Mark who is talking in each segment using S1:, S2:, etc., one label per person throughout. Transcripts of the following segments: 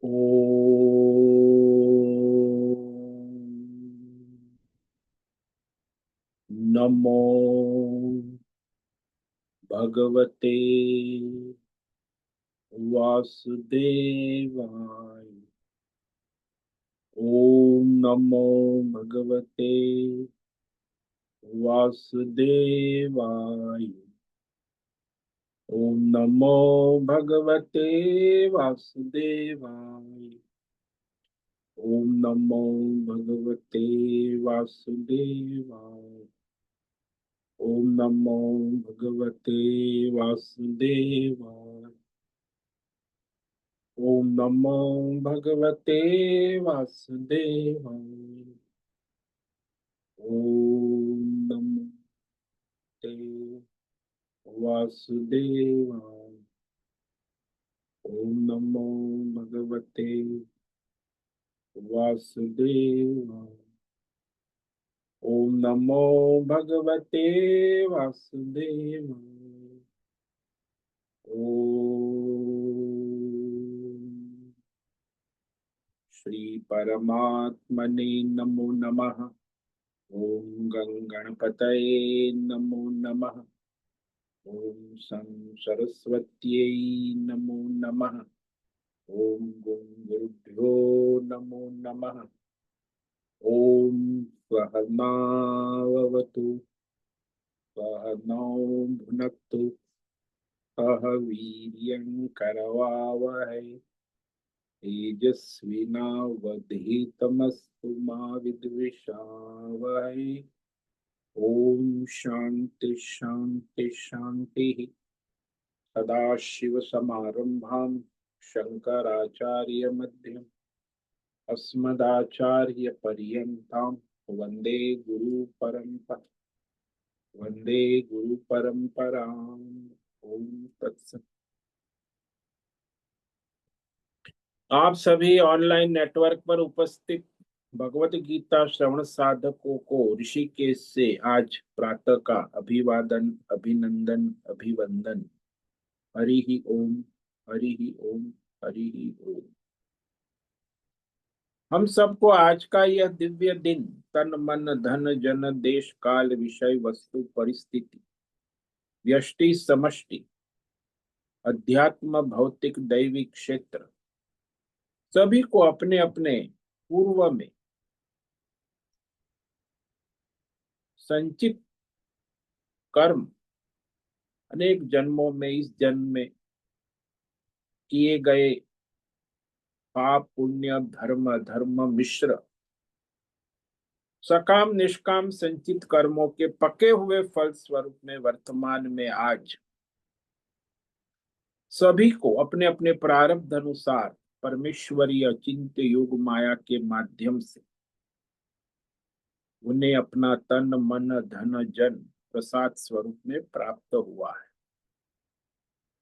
S1: ओम नमो भगवते वासुदेवाय। ओम नमो भगवते वासुदेवाय। ओम नमो भगवते वासुदेवाय। ओम नमो भगवते वासुदेवाय। ओम नमो भगवते वासुदेवाय। ओम नमो भगवते वासुदेवाय। ओम नमस्ते वासुदेवाय। ओम नमो भगवते वासुदेवाय। ओम नमो भगवते वासुदेवाय। ओम श्री परमात्मने नमो नमः। ओम गणपतये नमो नमः। ओम सं सरस्वत्यै नमो नमः। ओम गुरुभ्यो नमो नमः। ओम सहनाववतु सहनौ भुनक्तु सह वीर्यं करवावहै तेजस्विनावधीतमस्तु मा विद्विषावहै। ओम शांति शांति शांति। सदाशिवसमारम्भां शंकराचार्यमध्यम् अस्मदाचार्यपर्यन्तां वन्दे गुरुपरम्पराम्। ओम तत्सत्। आप सभी ऑनलाइन नेटवर्क पर उपस्थित भगवत गीता श्रवण साधकों को ऋषिकेश से आज प्रातः का अभिवादन, अभिनंदन, अभिवंदन। हरि ही ओम, हरि ही ओम, हरि ही ओम। हम सबको आज का यह दिव्य दिन तन मन धन जन देश काल विषय वस्तु परिस्थिति व्यष्टि समष्टि अध्यात्म भौतिक दैविक क्षेत्र सभी को अपने अपने पूर्व में संचित कर्म अनेक जन्मों में इस जन्म में किए गए पाप पुण्य धर्म धर्म मिश्र सकाम निष्काम संचित कर्मों के पके हुए फल स्वरूप में वर्तमान में आज सभी को अपने अपने प्रारब्ध अनुसार परमेश्वरीय अचिंत्य योग माया के माध्यम से उन्हें अपना तन मन धन जन प्रसाद स्वरूप में प्राप्त हुआ है।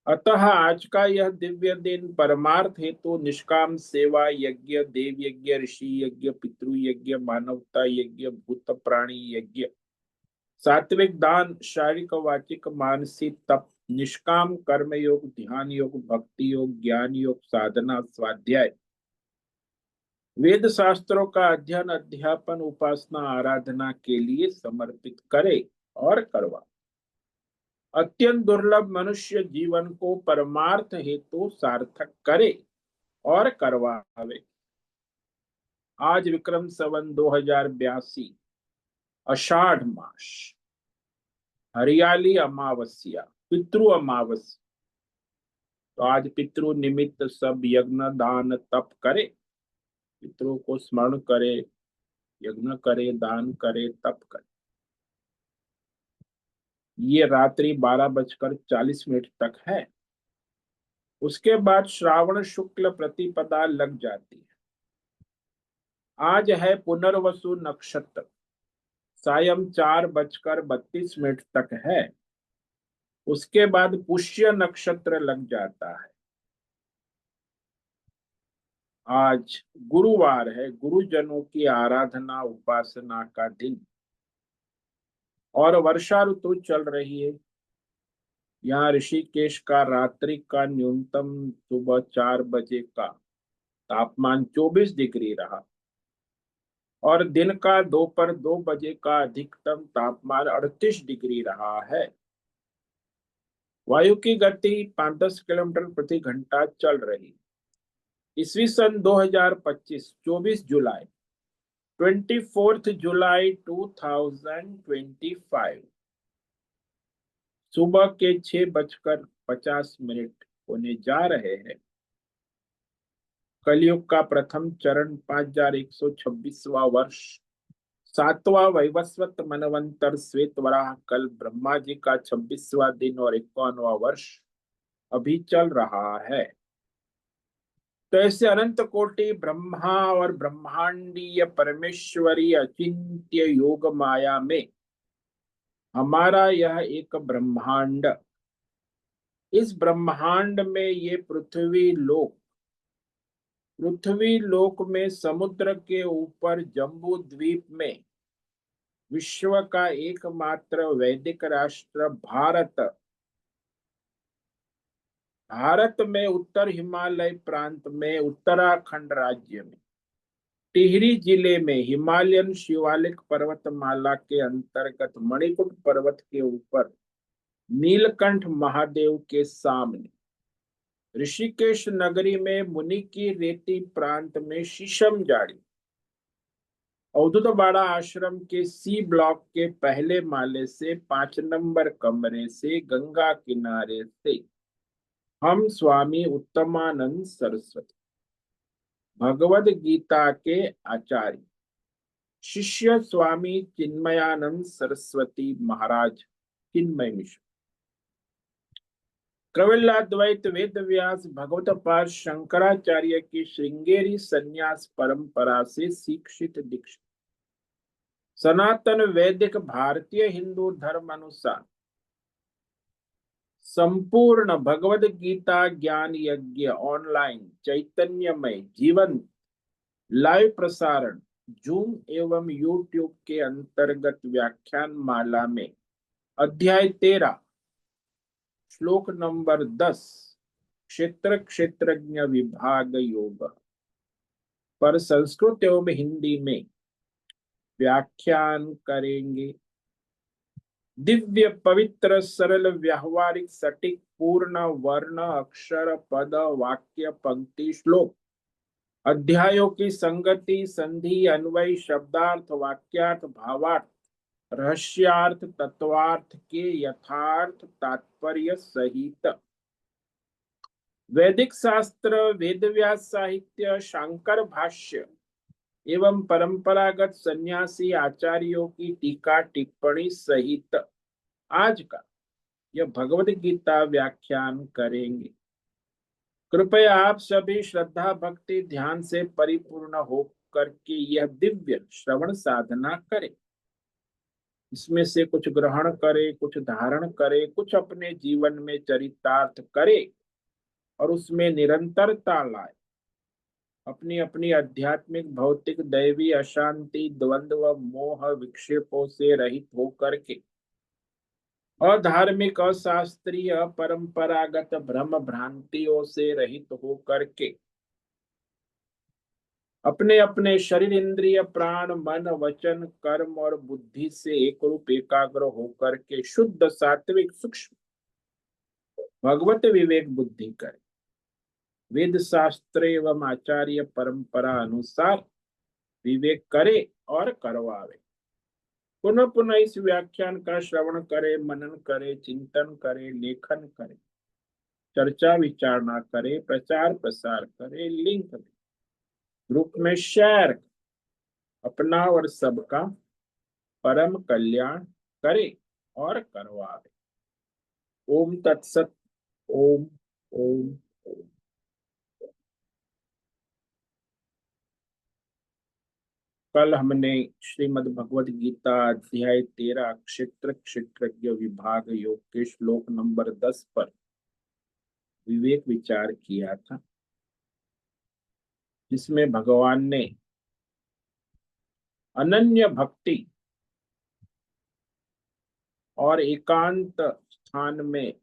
S1: अतः आज का यह दिव्य दिन परमार्थ हेतु निष्काम सेवा यज्ञ देव यज्ञ ऋषि यज्ञ पितृ यज्ञ मानवता यज्ञ भूत प्राणी यज्ञ सात्विक दान शारीरिक वाचिक मानसिक तप निष्काम कर्म योग ध्यान योग भक्ति योग ज्ञान योग साधना स्वाध्याय वेद शास्त्रों का अध्ययन अध्यापन उपासना आराधना के लिए समर्पित करे और करवा अत्यंत दुर्लभ मनुष्य जीवन को परमार्थ हेतु सार्थक करे और करवावे। आज विक्रम संवत 2082 आषाढ़ मास हरियाली अमावस्या पितृ अमावस्या। तो आज पितृ निमित्त सब यज्ञ दान तप करे, पितरों को स्मरण करे, यज्ञ करे, दान करे, तप करे। ये रात्रि 12:40 तक है। उसके बाद श्रावण शुक्ल प्रतिपदा लग जाती है। आज है पुनर्वसु नक्षत्र, सायं 4:32 तक है। उसके बाद पुष्य नक्षत्र लग जाता है। आज गुरुवार है, गुरुजनों की आराधना उपासना का दिन और वर्षा ऋतु चल रही है। यहाँ ऋषिकेश का रात्रि का न्यूनतम सुबह 4 बजे का तापमान 24 डिग्री रहा और दिन का दोपहर 2 बजे का अधिकतम तापमान 38 डिग्री रहा है। वायु की गति 5-10 किलोमीटर प्रति घंटा चल रही। ईस्वी सन 2025 24 जुलाई 24 जुलाई 2025 सुबह के 6:50 होने जा रहे हैं। कलयुग का प्रथम चरण 5126वां वर्ष, 7वां वैवस्वत मनवंतर श्वेत वराह कल ब्रह्मा जी का 26वां दिन और 51वां वर्ष अभी चल रहा है। तो ऐसे अनंत कोटि ब्रह्मा और ब्रह्मांडीय परमेश्वरी अचिंत्य योग माया में हमारा यह एक ब्रह्मांड, इस ब्रह्मांड में ये पृथ्वी लोक में समुद्र के ऊपर जम्बू द्वीप में विश्व का एकमात्र वैदिक राष्ट्र भारत में उत्तर हिमालय प्रांत में उत्तराखंड राज्य में टिहरी जिले में हिमालयन शिवालिक पर्वतमाला के अंतर्गत मणिकूट पर्वत के ऊपर नीलकंठ महादेव के सामने ऋषिकेश नगरी में मुनि की रेती प्रांत में शीशम जाड़ी अवधूतवाड़ा आश्रम के सी ब्लॉक के पहले माले से 5 नंबर कमरे से गंगा किनारे से हम स्वामी उत्तमानंद सरस्वती भगवद गीता के आचार्य शिष्य स्वामी चिन्मयानंद सरस्वती महाराज चिन्मय मिश्र कविलाद्वैत वेद व्यास भगवत पाद शंकराचार्य की श्रृंगेरी संन्यास परंपरा से शिक्षित दीक्षित सनातन वैदिक भारतीय हिंदू धर्म अनुसार संपूर्ण भगवद गीता ज्ञान यज्ञ ऑनलाइन चैतन्यमय जीवन लाइव प्रसारण जूम एवं यूट्यूब के अंतर्गत व्याख्यान माला में अध्याय 13 श्लोक नंबर 10 क्षेत्र क्षेत्रज्ञ विभाग योग पर संस्कृत एवं हिंदी में व्याख्यान करेंगे। दिव्य पवित्र सरल व्यावहारिक सटीक पूर्ण वर्ण अक्षर पद वाक्य पंक्ति श्लोक अध्यायों की संगति संधि अन्वय शब्दार्थ वाक्यार्थ भावार्थ रहस्यार्थ तत्वार्थ के यथार्थ तात्पर्य सहित वैदिक शास्त्र वेदव्यास साहित्य शांकर भाष्य एवं परंपरागत सन्यासी आचार्यों की टीका टिप्पणी सहित आज का यह भगवद गीता व्याख्यान करेंगे। कृपया आप सभी श्रद्धा भक्ति ध्यान से परिपूर्ण होकर के यह दिव्य श्रवण साधना करें। इसमें से कुछ ग्रहण करे, कुछ धारण करे, कुछ अपने जीवन में चरितार्थ करे और उसमें निरंतरता लाए। अपनी अपनी आध्यात्मिक भौतिक दैवी अशांति द्वंद्व मोह विक्षेपों से रहित होकर के अधार्मिक अशास्त्रीय परंपरागत भ्रम भ्रांतियों से रहित होकर के अपने अपने शरीर इंद्रिय प्राण मन वचन कर्म और बुद्धि से एक रूप एकाग्र होकर के शुद्ध सात्विक सूक्ष्म भगवत विवेक बुद्धि करे। वेद शास्त्र एवं आचार्य परंपरा अनुसार विवेक करे और करवावे। पुनः पुनः इस व्याख्यान का श्रवण करे, मनन करे, चिंतन करे, लेखन करे, चर्चा विचारणा करे, प्रचार प्रसार करे, लिंक करे, ग्रुप में शेयर, अपना और सबका परम कल्याण करे और करवावे। ओम तत्सत। ओम ओम ओम। कल हमने श्रीमद् भगवद गीता अध्याय 13 क्षेत्र क्षेत्रज्ञ विभाग योग के श्लोक नंबर 10 पर विवेक विचार किया था, जिसमें भगवान ने अनन्य भक्ति और एकांत स्थान में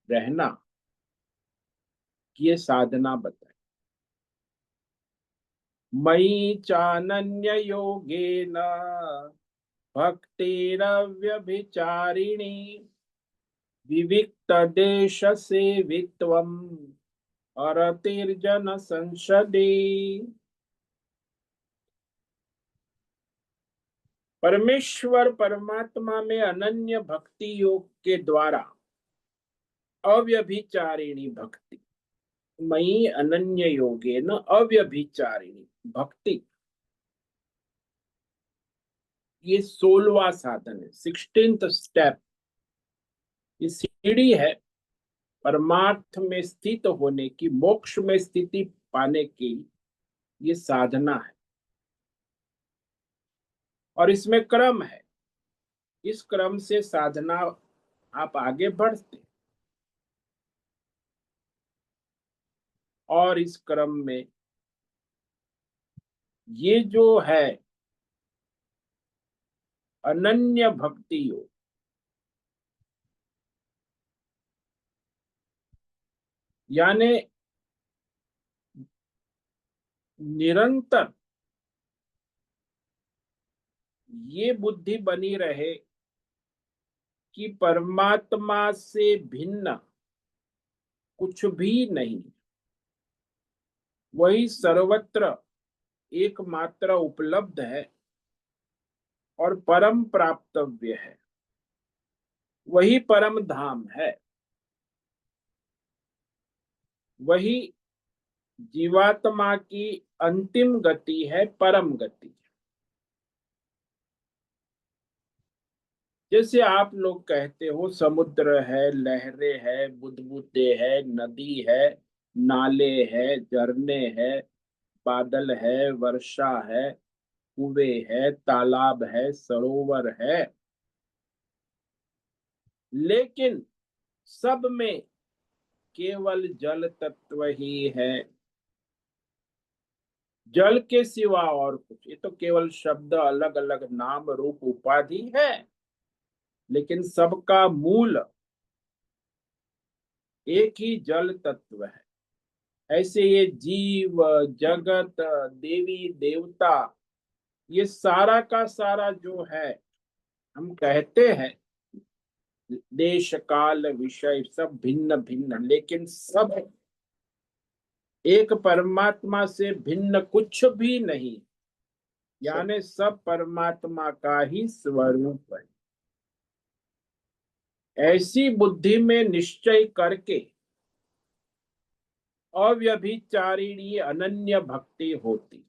S1: रहना ये साधना बताई। मयि चानन्य योगेन भक्तिरव्यभिचारिणी विविक्त देश सेवित्वम् अरतिर्जन संसदि। परमेश्वर परमात्मा में अनन्य भक्ति योग के द्वारा अव्यभिचारिणी भक्ति, मयि अनन्य योगेन अव्यभिचारिणी भक्ति, ये 16वां साधन है, 16th स्टेप। ये सीढ़ी है परमार्थ में स्थित होने की, मोक्ष में स्थिति पाने की। ये साधना है और इसमें क्रम है। इस क्रम से साधना आप आगे बढ़ते, और इस क्रम में ये जो है अनन्य भक्ति योग, यानी निरंतर ये बुद्धि बनी रहे कि परमात्मा से भिन्न कुछ भी नहीं, वही सर्वत्र एकमात्र उपलब्ध है और परम प्राप्तव्य है, वही परम धाम है, वही जीवात्मा की अंतिम गति है, परम गति। जैसे आप लोग कहते हो समुद्र है, लहरें है, बुदबुदे है, नदी है, नाले है, झरने है, बादल है, वर्षा है, कुएं है, तालाब है, सरोवर है, लेकिन सब में केवल जल तत्व ही है। जल के सिवा और कुछ, ये तो केवल शब्द, अलग अलग नाम रूप उपाधि है, लेकिन सबका मूल एक ही जल तत्व है। ऐसे ये जीव जगत, देवी देवता, ये सारा का सारा जो है, हम कहते हैं देश काल विषय सब भिन्न भिन्न, लेकिन सब एक परमात्मा से भिन्न कुछ भी नहीं, यानी सब परमात्मा का ही स्वरूप है। ऐसी बुद्धि में निश्चय करके अव्यभिचारिणी अनन्य भक्ति होती,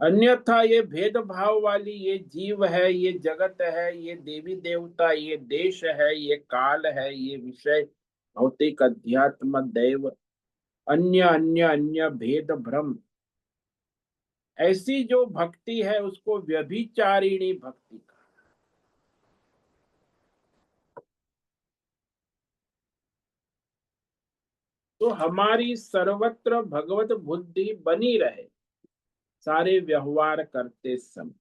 S1: अन्यथा ये भेदभाव वाली, ये जीव है, ये जगत है, ये देवी देवता, ये देश है, ये काल है, ये विषय भौतिक अध्यात्म दैव, अन्य अन्य अन्य भेद भ्रम, ऐसी जो भक्ति है उसको व्यभिचारिणी भक्ति का। तो हमारी सर्वत्र भगवत बुद्धि बनी रहे सारे व्यवहार करते समय,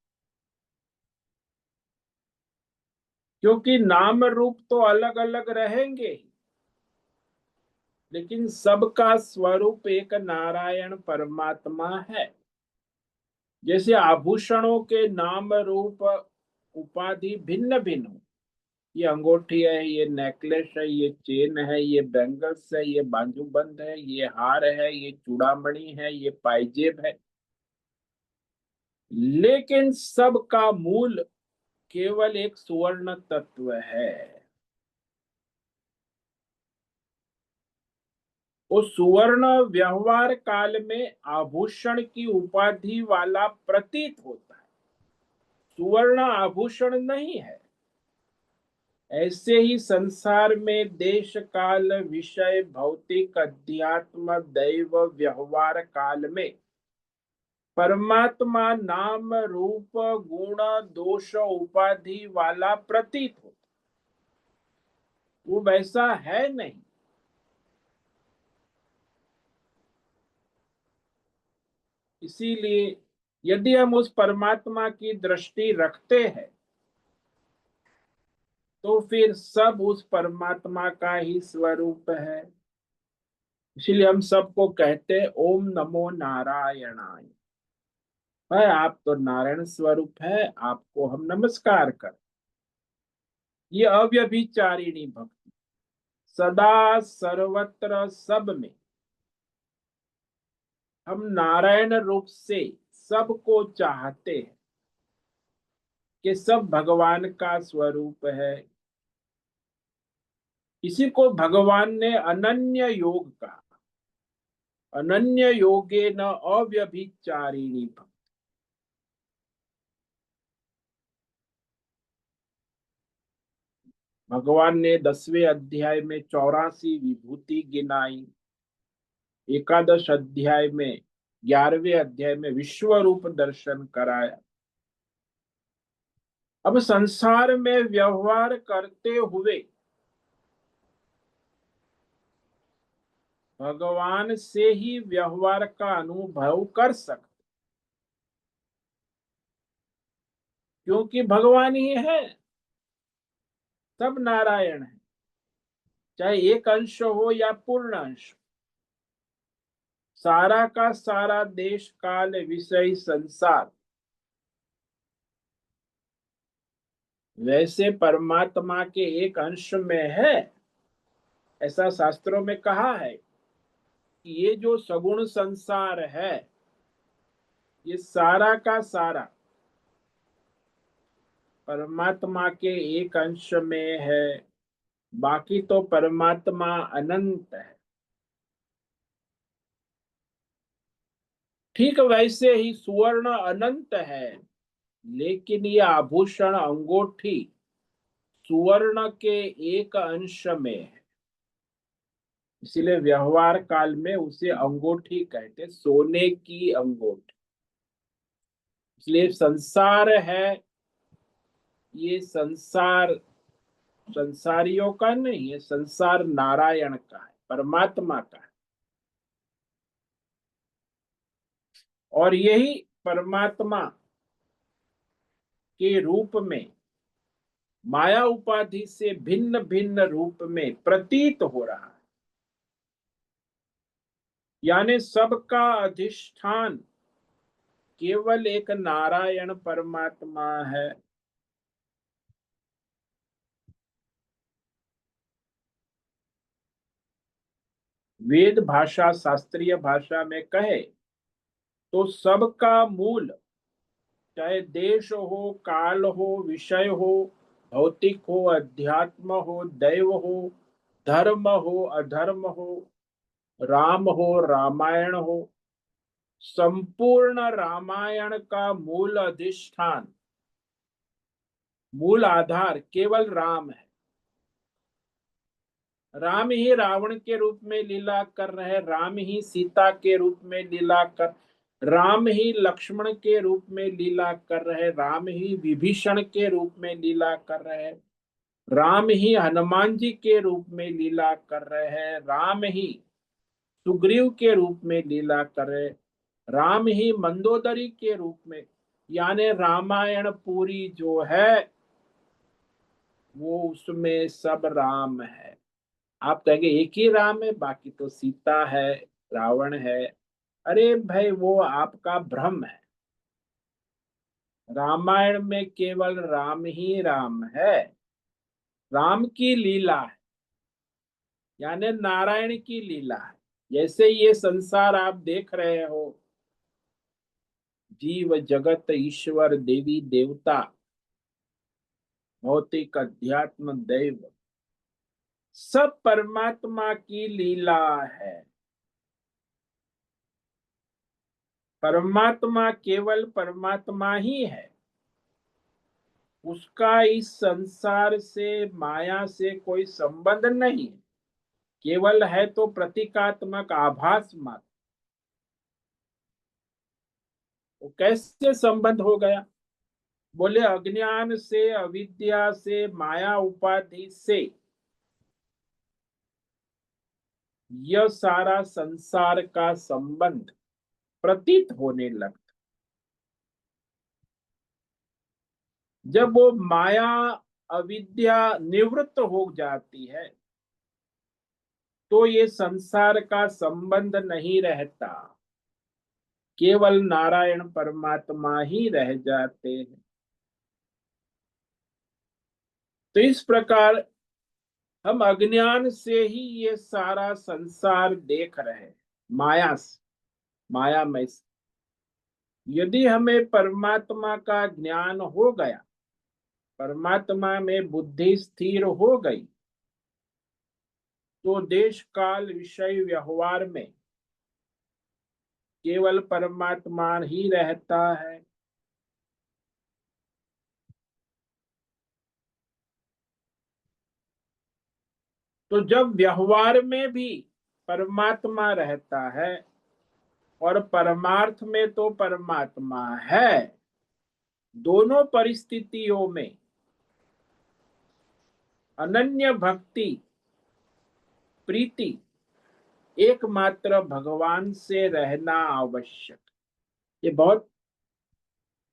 S1: क्योंकि नाम रूप तो अलग अलग रहेंगे ही, लेकिन सबका स्वरूप एक नारायण परमात्मा है। जैसे आभूषणों के नाम रूप उपाधि भिन्न भिन्न हो, ये अंगूठी है, ये नेकलेस है, ये चेन है, ये बैंगल्स है, ये बाजूबंद है, ये हार है, ये चूड़ामणि है, ये पायजेब है, लेकिन सबका मूल केवल एक सुवर्ण तत्व है। वो सुवर्ण व्यवहार काल में आभूषण की उपाधि वाला प्रतीत होता है, सुवर्ण आभूषण नहीं है। ऐसे ही संसार में देश काल विषय भौतिक अध्यात्म दैव व्यवहार काल में परमात्मा नाम रूप गुण दोष उपाधि वाला प्रतीत होता, वो वैसा है नहीं। इसीलिए यदि हम उस परमात्मा की दृष्टि रखते हैं तो फिर सब उस परमात्मा का ही स्वरूप है। इसीलिए हम सबको कहते हैं ओम नमो नारायणाय। भाई आप तो नारायण स्वरूप है, आपको हम नमस्कार कर। ये अव्यभिचारिणी भक्ति, सदा सर्वत्र सब में हम नारायण रूप से सबको चाहते हैं कि सब भगवान का स्वरूप है। इसी को भगवान ने अनन्य योग कहा। अनन्य योगे न अव्यभिचारिणी भक्ति। भगवान ने 10वें अध्याय में 84 विभूति गिनाई, एकादश अध्याय में 11वें अध्याय में विश्व रूप दर्शन कराया। अब संसार में व्यवहार करते हुए भगवान से ही व्यवहार का अनुभव कर सकते, क्योंकि भगवान ही है, सब नारायण है। चाहे एक अंश हो या पूर्ण अंश, सारा का सारा देश काल विषय संसार वैसे परमात्मा के एक अंश में है। ऐसा शास्त्रों में कहा है कि ये जो सगुण संसार है, ये सारा का सारा परमात्मा के एक अंश में है। बाकी तो परमात्मा अनंत है। ठीक वैसे ही सुवर्ण अनंत है, लेकिन ये आभूषण अंगूठी सुवर्ण के एक अंश में है। इसीलिए व्यवहार काल में उसे अंगूठी कहते, सोने की अंगूठी। इसलिए संसार है, ये संसार संसारियों का नहीं है, संसार नारायण का है, परमात्मा का है। और यही परमात्मा के रूप में माया उपाधि से भिन्न भिन्न रूप में प्रतीत हो रहा है। यानी सबका अधिष्ठान केवल एक नारायण परमात्मा है। वेद भाषा, शास्त्रीय भाषा में कहे तो सबका मूल, चाहे देश हो, काल हो, विषय हो, भौतिक हो, अध्यात्म हो, दैव हो, धर्म हो, अधर्म हो, राम हो, रामायण हो, संपूर्ण रामायण का मूल अधिष्ठान, मूल आधार केवल राम है। राम ही रावण के रूप में लीला कर रहे, राम ही सीता के रूप में लीला कर, राम ही लक्ष्मण के रूप में लीला कर रहे, राम ही विभीषण के रूप में लीला कर रहे, राम ही हनुमान जी के रूप में लीला कर रहे हैं, राम ही सुग्रीव के रूप में लीला कर रहे, राम ही मंदोदरी के रूप में। यानी रामायण पूरी जो है वो उसमें सब राम है। आप कहेंगे एक ही राम है, बाकी तो सीता है, रावण है। अरे भाई वो आपका भ्रम है। रामायण में केवल राम ही राम है, राम की लीला है, यानी नारायण की लीला है। जैसे ये संसार आप देख रहे हो, जीव जगत ईश्वर देवी देवता भौतिक अध्यात्म दैव, सब परमात्मा की लीला है। परमात्मा केवल परमात्मा ही है, उसका इस संसार से माया से कोई संबंध नहीं है। केवल है तो प्रतीकात्मक आभास मात्र। वो कैसे संबंध हो गया? बोले अज्ञान से, अविद्या से, माया उपाधि से यह सारा संसार का संबंध प्रतीत होने लगता। जब वो माया अविद्या निवृत्त हो जाती है, तो ये संसार का संबंध नहीं रहता, केवल नारायण परमात्मा ही रह जाते हैं। तो इस प्रकार हम अज्ञान से ही ये सारा संसार देख रहे हैं, माया से, मायामय से। यदि हमें परमात्मा का ज्ञान हो गया, परमात्मा में बुद्धि स्थिर हो गई, तो देश काल विषय व्यवहार में केवल परमात्मा ही रहता है। तो जब व्यवहार में भी परमात्मा रहता है और परमार्थ में तो परमात्मा है, दोनों परिस्थितियों में अनन्य भक्ति, प्रीति, एकमात्र भगवान से रहना आवश्यक। ये बहुत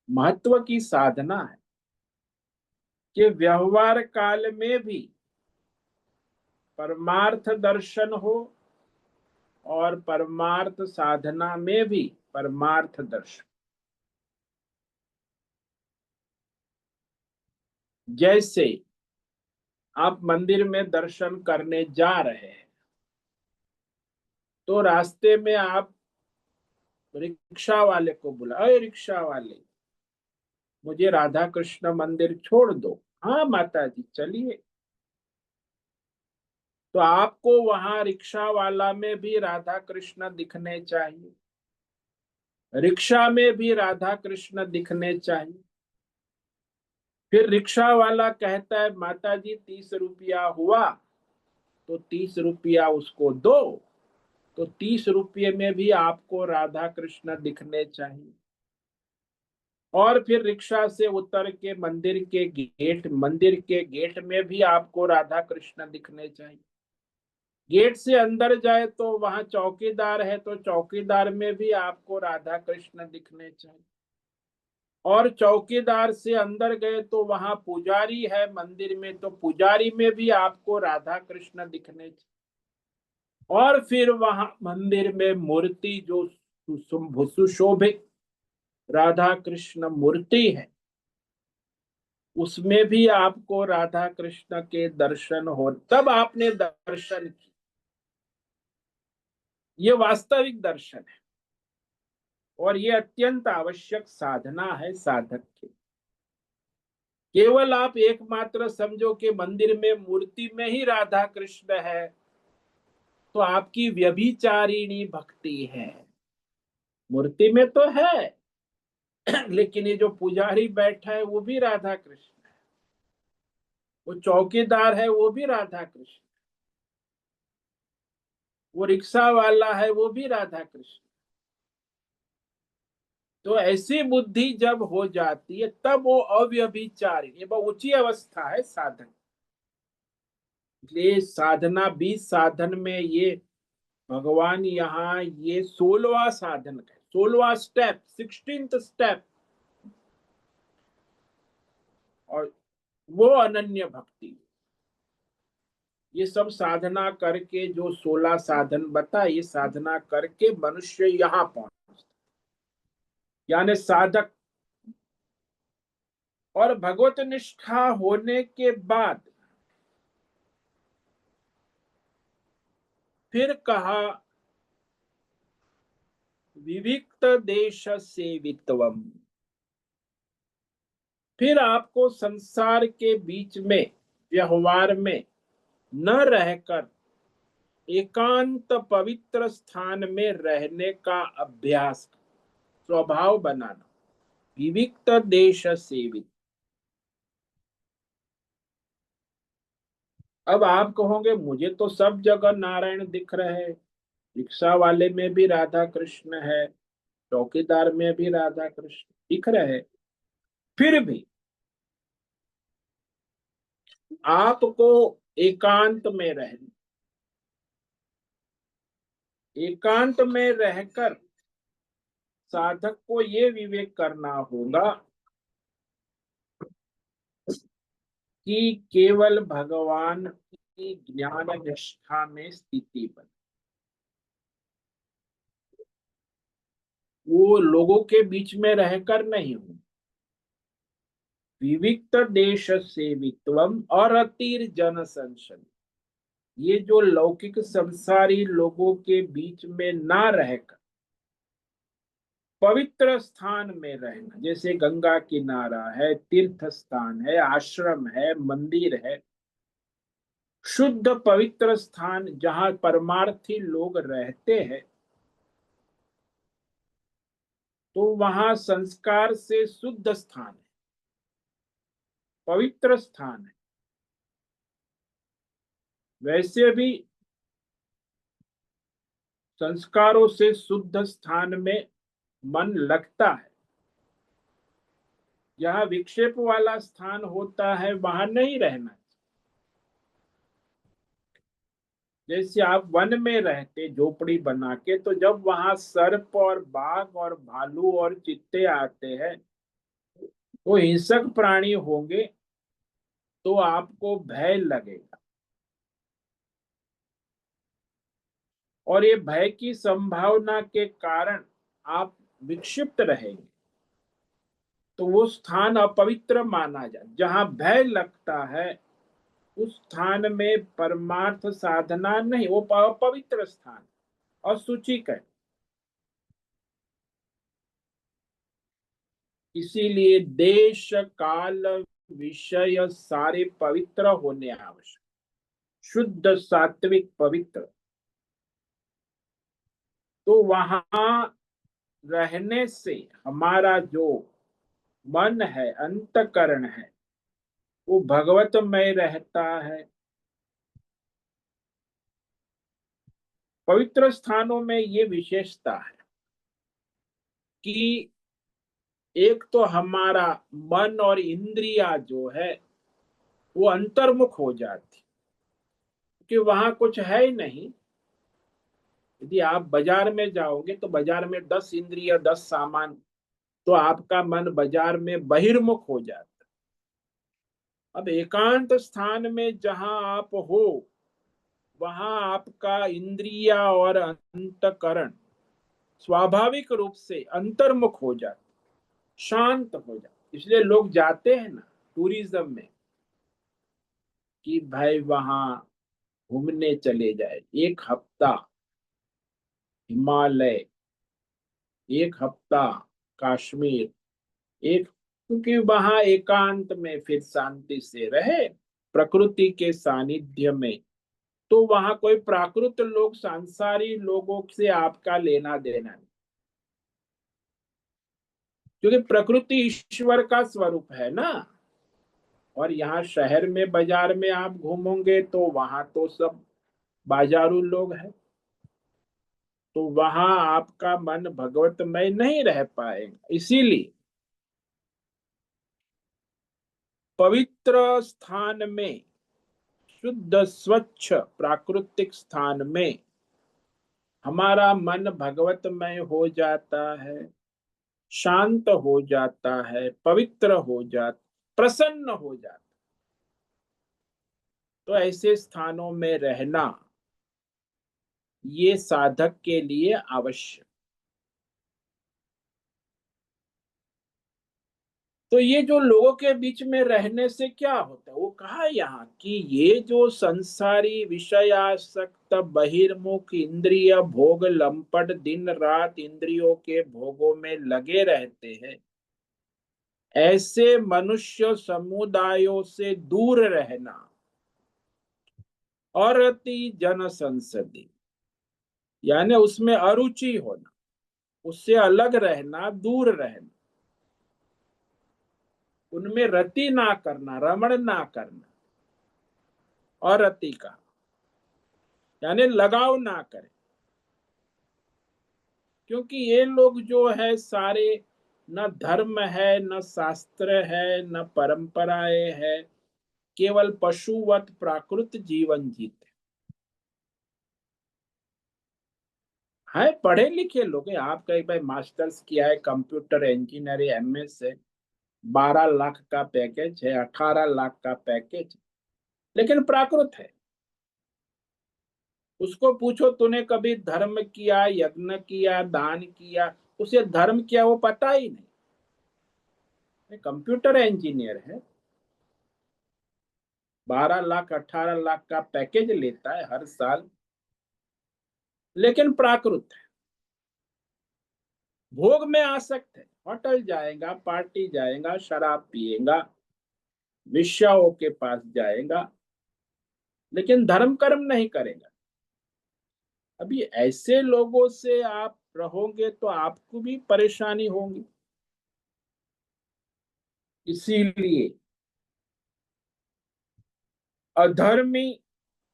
S1: महत्व की साधना है कि व्यवहार काल में भी परमार्थ दर्शन हो और परमार्थ साधना में भी परमार्थ दर्शन। जैसे आप मंदिर में दर्शन करने जा रहे हैं, तो रास्ते में आप रिक्शा वाले को बुला, अरे रिक्शा वाले, मुझे राधा कृष्ण मंदिर छोड़ दो। हाँ माता जी चलिए। तो आपको वहां रिक्शा वाला में भी राधा कृष्ण दिखने चाहिए, रिक्शा में भी राधा कृष्ण दिखने चाहिए। फिर रिक्शा वाला कहता है माता जी 30 रुपया हुआ, तो 30 रुपया उसको दो। तो 30 रुपये में भी आपको राधा कृष्ण दिखने चाहिए। और फिर रिक्शा से उतर के मंदिर के गेट में भी आपको राधा कृष्ण दिखने चाहिए। गेट से अंदर जाए तो वहां चौकीदार है, तो चौकीदार में भी आपको राधा कृष्ण दिखने चाहिए। और चौकीदार से अंदर गए तो वहां पुजारी है मंदिर में, तो पुजारी में भी आपको राधा कृष्ण दिखने चाहिए। और फिर वहां मंदिर में मूर्ति जो सुशोभित राधा कृष्ण मूर्ति है, उसमें भी आपको राधा कृष्ण के दर्शन हो, तब आपने दर्शन किए। ये वास्तविक दर्शन है और ये अत्यंत आवश्यक साधना है साधक की। केवल आप एकमात्र समझो कि मंदिर में मूर्ति में ही राधा कृष्ण है, तो आपकी व्यभिचारिणी भक्ति है। मूर्ति में तो है लेकिन ये जो पुजारी बैठा है वो भी राधा कृष्ण है, वो चौकीदार है वो भी राधा कृष्ण, वो रिक्शा वाला है वो भी राधा कृष्ण। तो ऐसी बुद्धि जब हो जाती है तब वो अव्यभिचारी, ये बहुत ऊंची अवस्था है साधन। इसलिए साधना 20 साधन में ये भगवान यहाँ ये 16वां साधन है, 16वां स्टेप, 16th स्टेप। और वो अनन्य भक्ति, ये सब साधना करके जो 16 साधन बता, ये साधना करके मनुष्य यहाँ पहुंचता, यानी साधक। और भगवत निष्ठा होने के बाद फिर कहा विविक्त देश सेवित्वम। फिर आपको संसार के बीच में व्यवहार में न रहकर एकांत पवित्र स्थान में रहने का अभ्यास, स्वभाव बनाना। विविक्त देश सेवित। अब आप कहोगे मुझे तो सब जगह नारायण दिख रहे हैं, रिक्शा वाले में भी राधा कृष्ण है, चौकीदार में भी राधा कृष्ण दिख रहे हैं, फिर भी आपको एकांत में रहना, एकांत में रहकर साधक को ये विवेक करना होगा कि केवल भगवान ज्ञान निष्ठा में स्थिति बने। वो लोगों के बीच में रहकर नहीं हो। विविक्त देश सेवित्वम और अतिर जन संसद, ये जो लौकिक संसारी लोगों के बीच में ना रहकर पवित्र स्थान में रहना, जैसे गंगा किनारा है, तीर्थ स्थान है, आश्रम है, मंदिर है, शुद्ध पवित्र स्थान जहां परमार्थी लोग रहते हैं, तो वहां संस्कार से शुद्ध स्थान है, पवित्र स्थान है। वैसे भी संस्कारों से शुद्ध स्थान में मन लगता है। जहां विक्षेप वाला स्थान होता है वहां नहीं रहना। जैसे आप वन में रहते झोपड़ी बना के, तो जब वहां सर्प और बाघ और भालू और चीते आते हैं, वो हिंसक प्राणी होंगे, तो आपको भय लगेगा और ये भय की संभावना के कारण आप विक्षिप्त रहेंगे। तो वो स्थान अपवित्र माना जाए। जहां भय लगता है उस स्थान में परमार्थ साधना नहीं, वो अपवित्र स्थान, असुचिक है। इसीलिए देश काल विषय सारे पवित्र होने आवश्यक, शुद्ध सात्विक पवित्र। तो वहां रहने से हमारा जो मन है, अंतकरण है, वो भगवतमय रहता है। पवित्र स्थानों में ये विशेषता है कि एक तो हमारा मन और इंद्रिया जो है वो अंतर्मुख हो जाती, क्योंकि वहां कुछ है ही नहीं। यदि आप बाजार में जाओगे तो बाजार में 10 इंद्रिय 10 सामान, तो आपका मन बाजार में बहिर्मुख हो जाता। अब एकांत स्थान में जहां आप हो, वहां आपका इंद्रिया और अंतकरण स्वाभाविक रूप से अंतर्मुख हो जाता, शांत हो जाता। इसलिए लोग जाते हैं ना टूरिज्म में, कि भाई वहां घूमने चले जाए, एक हफ्ता हिमालय, एक हफ्ता कश्मीर, एक, क्योंकि वहां एकांत में फिर शांति से रहे, प्रकृति के सानिध्य में। तो वहां कोई प्राकृत लोग, सांसारी लोगों से आपका लेना देना नहीं, क्योंकि प्रकृति ईश्वर का स्वरूप है ना। और यहाँ शहर में बाजार में आप घूमोगे तो वहां तो सब बाजारू लोग हैं, तो वहां आपका मन भगवतमय नहीं रह पाएगा। इसीलिए पवित्र स्थान में, शुद्ध स्वच्छ प्राकृतिक स्थान में हमारा मन भगवतमय हो जाता है, शांत हो जाता है, पवित्र हो जाता, प्रसन्न हो जाता। तो ऐसे स्थानों में रहना ये साधक के लिए आवश्यक। तो ये जो लोगों के बीच में रहने से क्या होता है, वो कहा यहाँ कि ये जो संसारी विषयासक्त बहिर्मुख इंद्रिय भोग लंपट दिन रात इंद्रियों के भोगों में लगे रहते हैं, ऐसे मनुष्य समुदायों से दूर रहना और अति जन संसदी, यानी उसमें अरुचि होना, उससे अलग रहना, दूर रहना, उनमें रति ना करना, रमण ना करना। और रति का यानी लगाव ना करें, क्योंकि ये लोग जो है सारे, न धर्म है, न शास्त्र है, न परंपराएं है, केवल पशुवत प्राकृत जीवन जीते हैं। पढ़े लिखे लोग हैं, आप कहीं भाई मास्टर्स किया है, कंप्यूटर इंजीनियरिंग एमएस है, 12 लाख का पैकेज है, 18 लाख का पैकेज, लेकिन प्राकृत है। उसको पूछो तूने कभी धर्म किया, यज्ञ किया, दान किया, उसे धर्म क्या वो पता ही नहीं। कंप्यूटर इंजीनियर है, 12 लाख 18 लाख का पैकेज लेता है हर साल, लेकिन प्राकृत है, भोग में आसक्त है, होटल जाएगा, पार्टी जाएगा, शराब पिएगा, विश्वाओं के पास जाएगा, लेकिन धर्म कर्म नहीं करेगा। अभी ऐसे लोगों से आप रहोगे तो आपको भी परेशानी होगी। इसीलिए अधर्मी,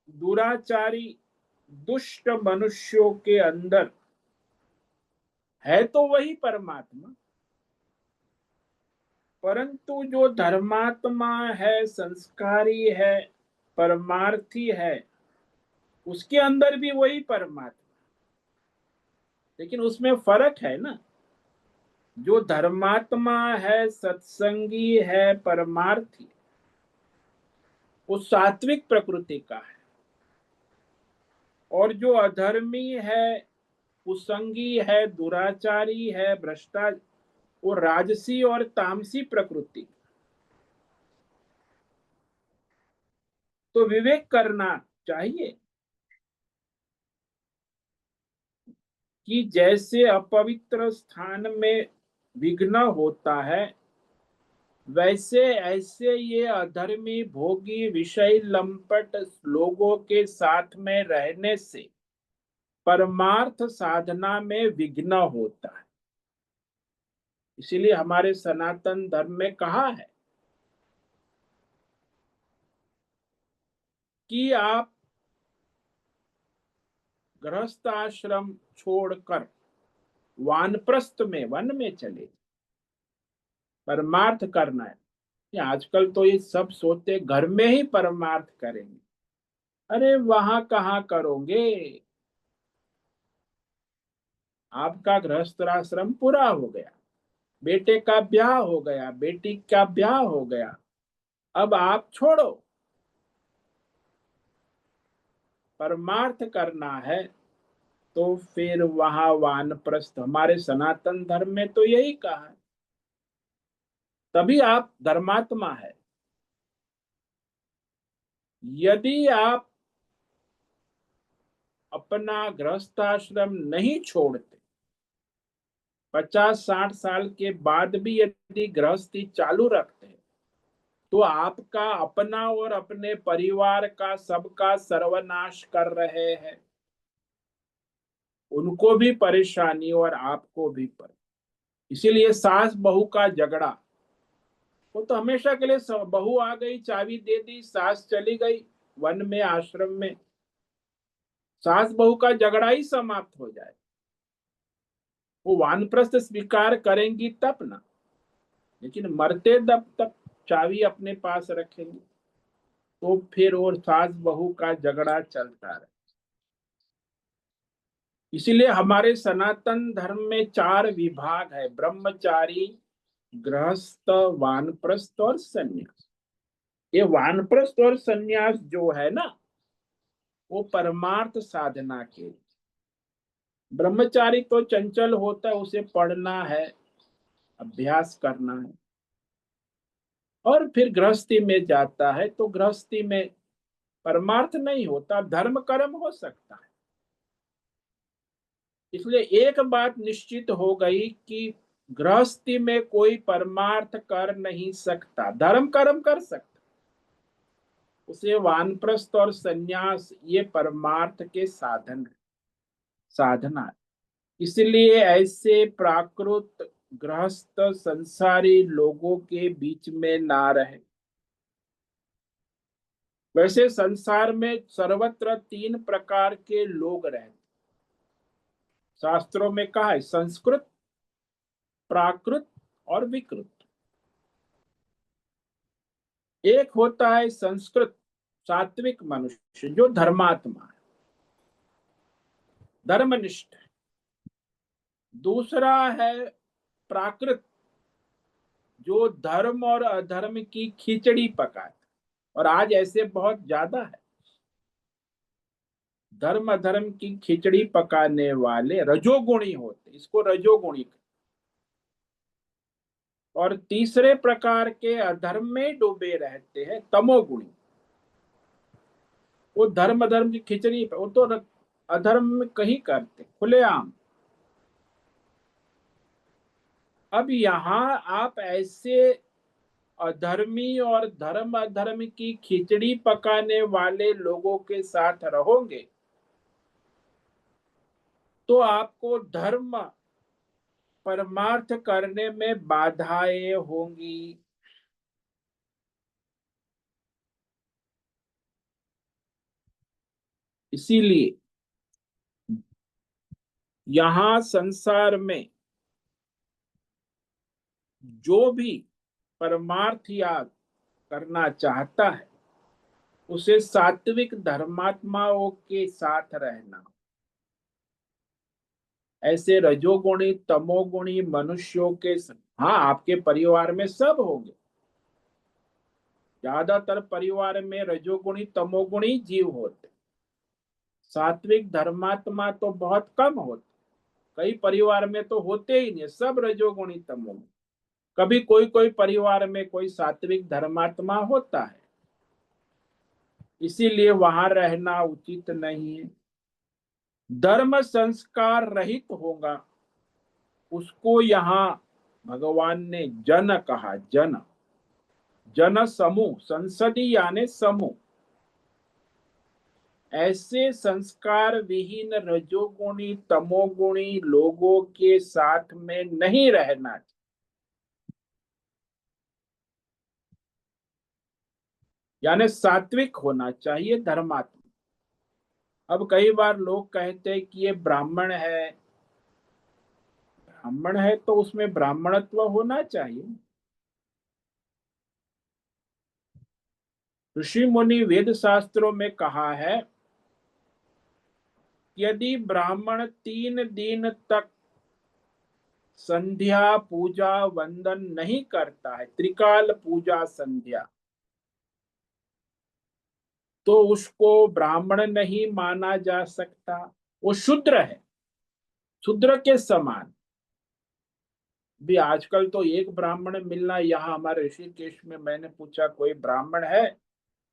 S1: दुराचारी, दुष्ट मनुष्यों के अंदर है तो वही परमात्मा, परंतु जो धर्मात्मा है, संस्कारी है, परमार्थी है, उसके अंदर भी वही परमात्मा, लेकिन उसमें फर्क है ना। जो धर्मात्मा है, सत्संगी है, परमार्थी, वो सात्विक प्रकृति का है, और जो अधर्मी है, कुसंगी है, दुराचारी है, भ्रष्टाचार, वो राजसी और तामसी प्रकृति। तो विवेक करना चाहिए कि जैसे अपवित्र स्थान में विघ्न होता है, वैसे ऐसे ये अधर्मी, भोगी, विषय लंपट लोगों के साथ में रहने से परमार्थ साधना में विघ्न होता है। इसीलिए हमारे सनातन धर्म में कहा है कि आप गृहस्थ आश्रम छोड़कर वानप्रस्थ में, वन में चले, परमार्थ करना है। ये आजकल तो ये सब सोचते घर में ही परमार्थ करेंगे। अरे वहां कहाँ करोगे, आपका गृहस्थ आश्रम पूरा हो गया, बेटे का ब्याह हो गया, बेटी का ब्याह हो गया, अब आप छोड़ो, परमार्थ करना है, तो फिर वहां वानप्रस्थ, हमारे सनातन धर्म में तो यही कहा है, तभी आप धर्मात्मा है। यदि आप अपना गृहस्थाश्रम नहीं छोड़ते, 50-60 साल के बाद भी यदि गृहस्थी चालू रखते हैं, तो आपका अपना और अपने परिवार का सबका सर्वनाश कर रहे हैं, उनको भी परेशानी और आपको भी इसीलिए सास बहू का झगड़ा, वो तो हमेशा के लिए बहू आ गई, चाबी दे दी, सास चली गई वन में, आश्रम में, सास बहू का झगड़ा ही समाप्त हो जाए। वो वानप्रस्थ स्वीकार करेंगी तब ना, लेकिन मरते दब तक चाबी अपने पास रखेंगे, तो फिर और सास बहू का झगड़ा चलता रहे। इसीलिए हमारे सनातन धर्म में 4 विभाग है, ब्रह्मचारी, गृहस्थ, वानप्रस्थ और सन्यास। ये वानप्रस्थ और सन्यास जो है ना, वो परमार्थ साधना के। ब्रह्मचारी तो चंचल होता है, उसे पढ़ना है, अभ्यास करना है, और फिर गृहस्थी में जाता है, तो गृहस्थी में परमार्थ नहीं होता, धर्म कर्म हो सकता है। इसलिए एक बात निश्चित हो गई कि गृहस्थी में कोई परमार्थ कर नहीं सकता, धर्म कर्म कर सकता, उसे वानप्रस्थ और सन्यास ये परमार्थ के साधना है। इसलिए ऐसे प्राकृत, गृहस्थ, संसारी लोगों के बीच में ना रहे। वैसे संसार में सर्वत्र 3 प्रकार के लोग रहते, शास्त्रों में कहा है, संस्कृत, प्राकृत और विकृत। एक होता है संस्कृत, सात्विक मनुष्य जो धर्मात्मा है, धर्मनिष्ठ है। दूसरा है प्राकृत, जो धर्म और अधर्म की खिचड़ी पकाता, और आज ऐसे बहुत ज्यादा है। धर्म अधर्म की खिचड़ी पकाने वाले रजोगुणी होते, इसको रजोगुणी। और तीसरे प्रकार के अधर्म में डूबे रहते हैं तमोगुणी। वो धर्म अधर्म की खिचड़ी, वो तो अधर्म में कहीं करते खुलेआम। अब यहाँ आप ऐसे अधर्मी और धर्म अधर्म की खिचड़ी पकाने वाले लोगों के साथ रहोगे तो आपको धर्म परमार्थ करने में बाधाएं होंगी। इसीलिए यहां संसार में जो भी परमार्थ याग करना चाहता है उसे सात्विक धर्मात्माओं के साथ रहना। ऐसे रजोगुणी तमोगुणी मनुष्यों के हाँ, आपके परिवार में सब होंगे। ज्यादातर परिवार में रजोगुणी तमोगुणी जीव होते, सात्विक धर्मात्मा तो बहुत कम होते। कई परिवार में तो होते ही नहीं, सब रजोगुणी तमोगुणी। कभी कोई कोई परिवार में कोई सात्विक धर्मात्मा होता है, इसीलिए वहां रहना उचित नहीं है। धर्म संस्कार रहित होगा उसको यहाँ भगवान ने जन कहा। जन, जन समूह, संसदी यानी समूह। ऐसे संस्कार विहीन रजोगुणी तमोगुणी लोगों के साथ में नहीं रहना चाहिए। यानी सात्विक होना चाहिए धर्मात्मा। अब कई बार लोग कहते हैं कि ये ब्राह्मण है, ब्राह्मण है तो उसमें ब्राह्मणत्व होना चाहिए। ऋषि मुनि वेद शास्त्रों में कहा है, यदि ब्राह्मण 3 दिन तक संध्या पूजा वंदन नहीं करता है, त्रिकाल पूजा संध्या, तो उसको ब्राह्मण नहीं माना जा सकता, वो शूद्र है, शूद्र के समान। भी आजकल तो एक ब्राह्मण मिलना, यहाँ हमारे ऋषिकेश में मैंने पूछा कोई ब्राह्मण है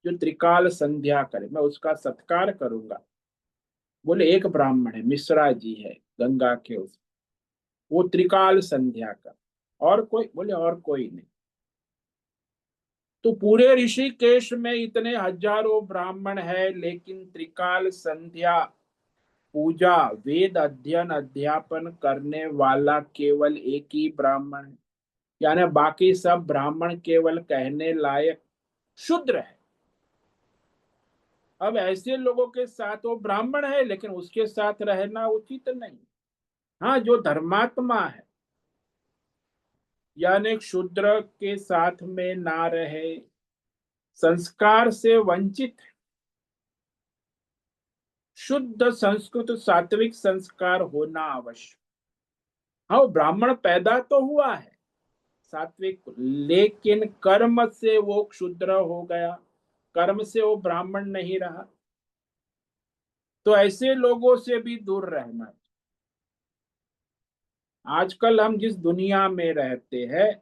S1: जो त्रिकाल संध्या करे, मैं उसका सत्कार करूंगा। बोले एक ब्राह्मण है, मिश्रा जी है, गंगा के उस, वो त्रिकाल संध्या का। और कोई? बोले और कोई नहीं। तो पूरे ऋषिकेश में इतने हजारों ब्राह्मण है, लेकिन त्रिकाल संध्या पूजा वेद अध्ययन अध्यापन करने वाला केवल एक ही ब्राह्मण है। यानी बाकी सब ब्राह्मण केवल कहने लायक शूद्र है। अब ऐसे लोगों के साथ, वो ब्राह्मण है लेकिन उसके साथ रहना उचित नहीं। हाँ, जो धर्मात्मा है यानी शूद्र के साथ में ना रहे, संस्कार से वंचित है, शुद्ध संस्कृत सात्विक संस्कार होना आवश्यक। हाँ, वो ब्राह्मण पैदा तो हुआ है सात्विक, लेकिन कर्म से वो क्षुद्र हो गया, कर्म से वो ब्राह्मण नहीं रहा। तो ऐसे लोगों से भी दूर रहना। आजकल हम जिस दुनिया में रहते हैं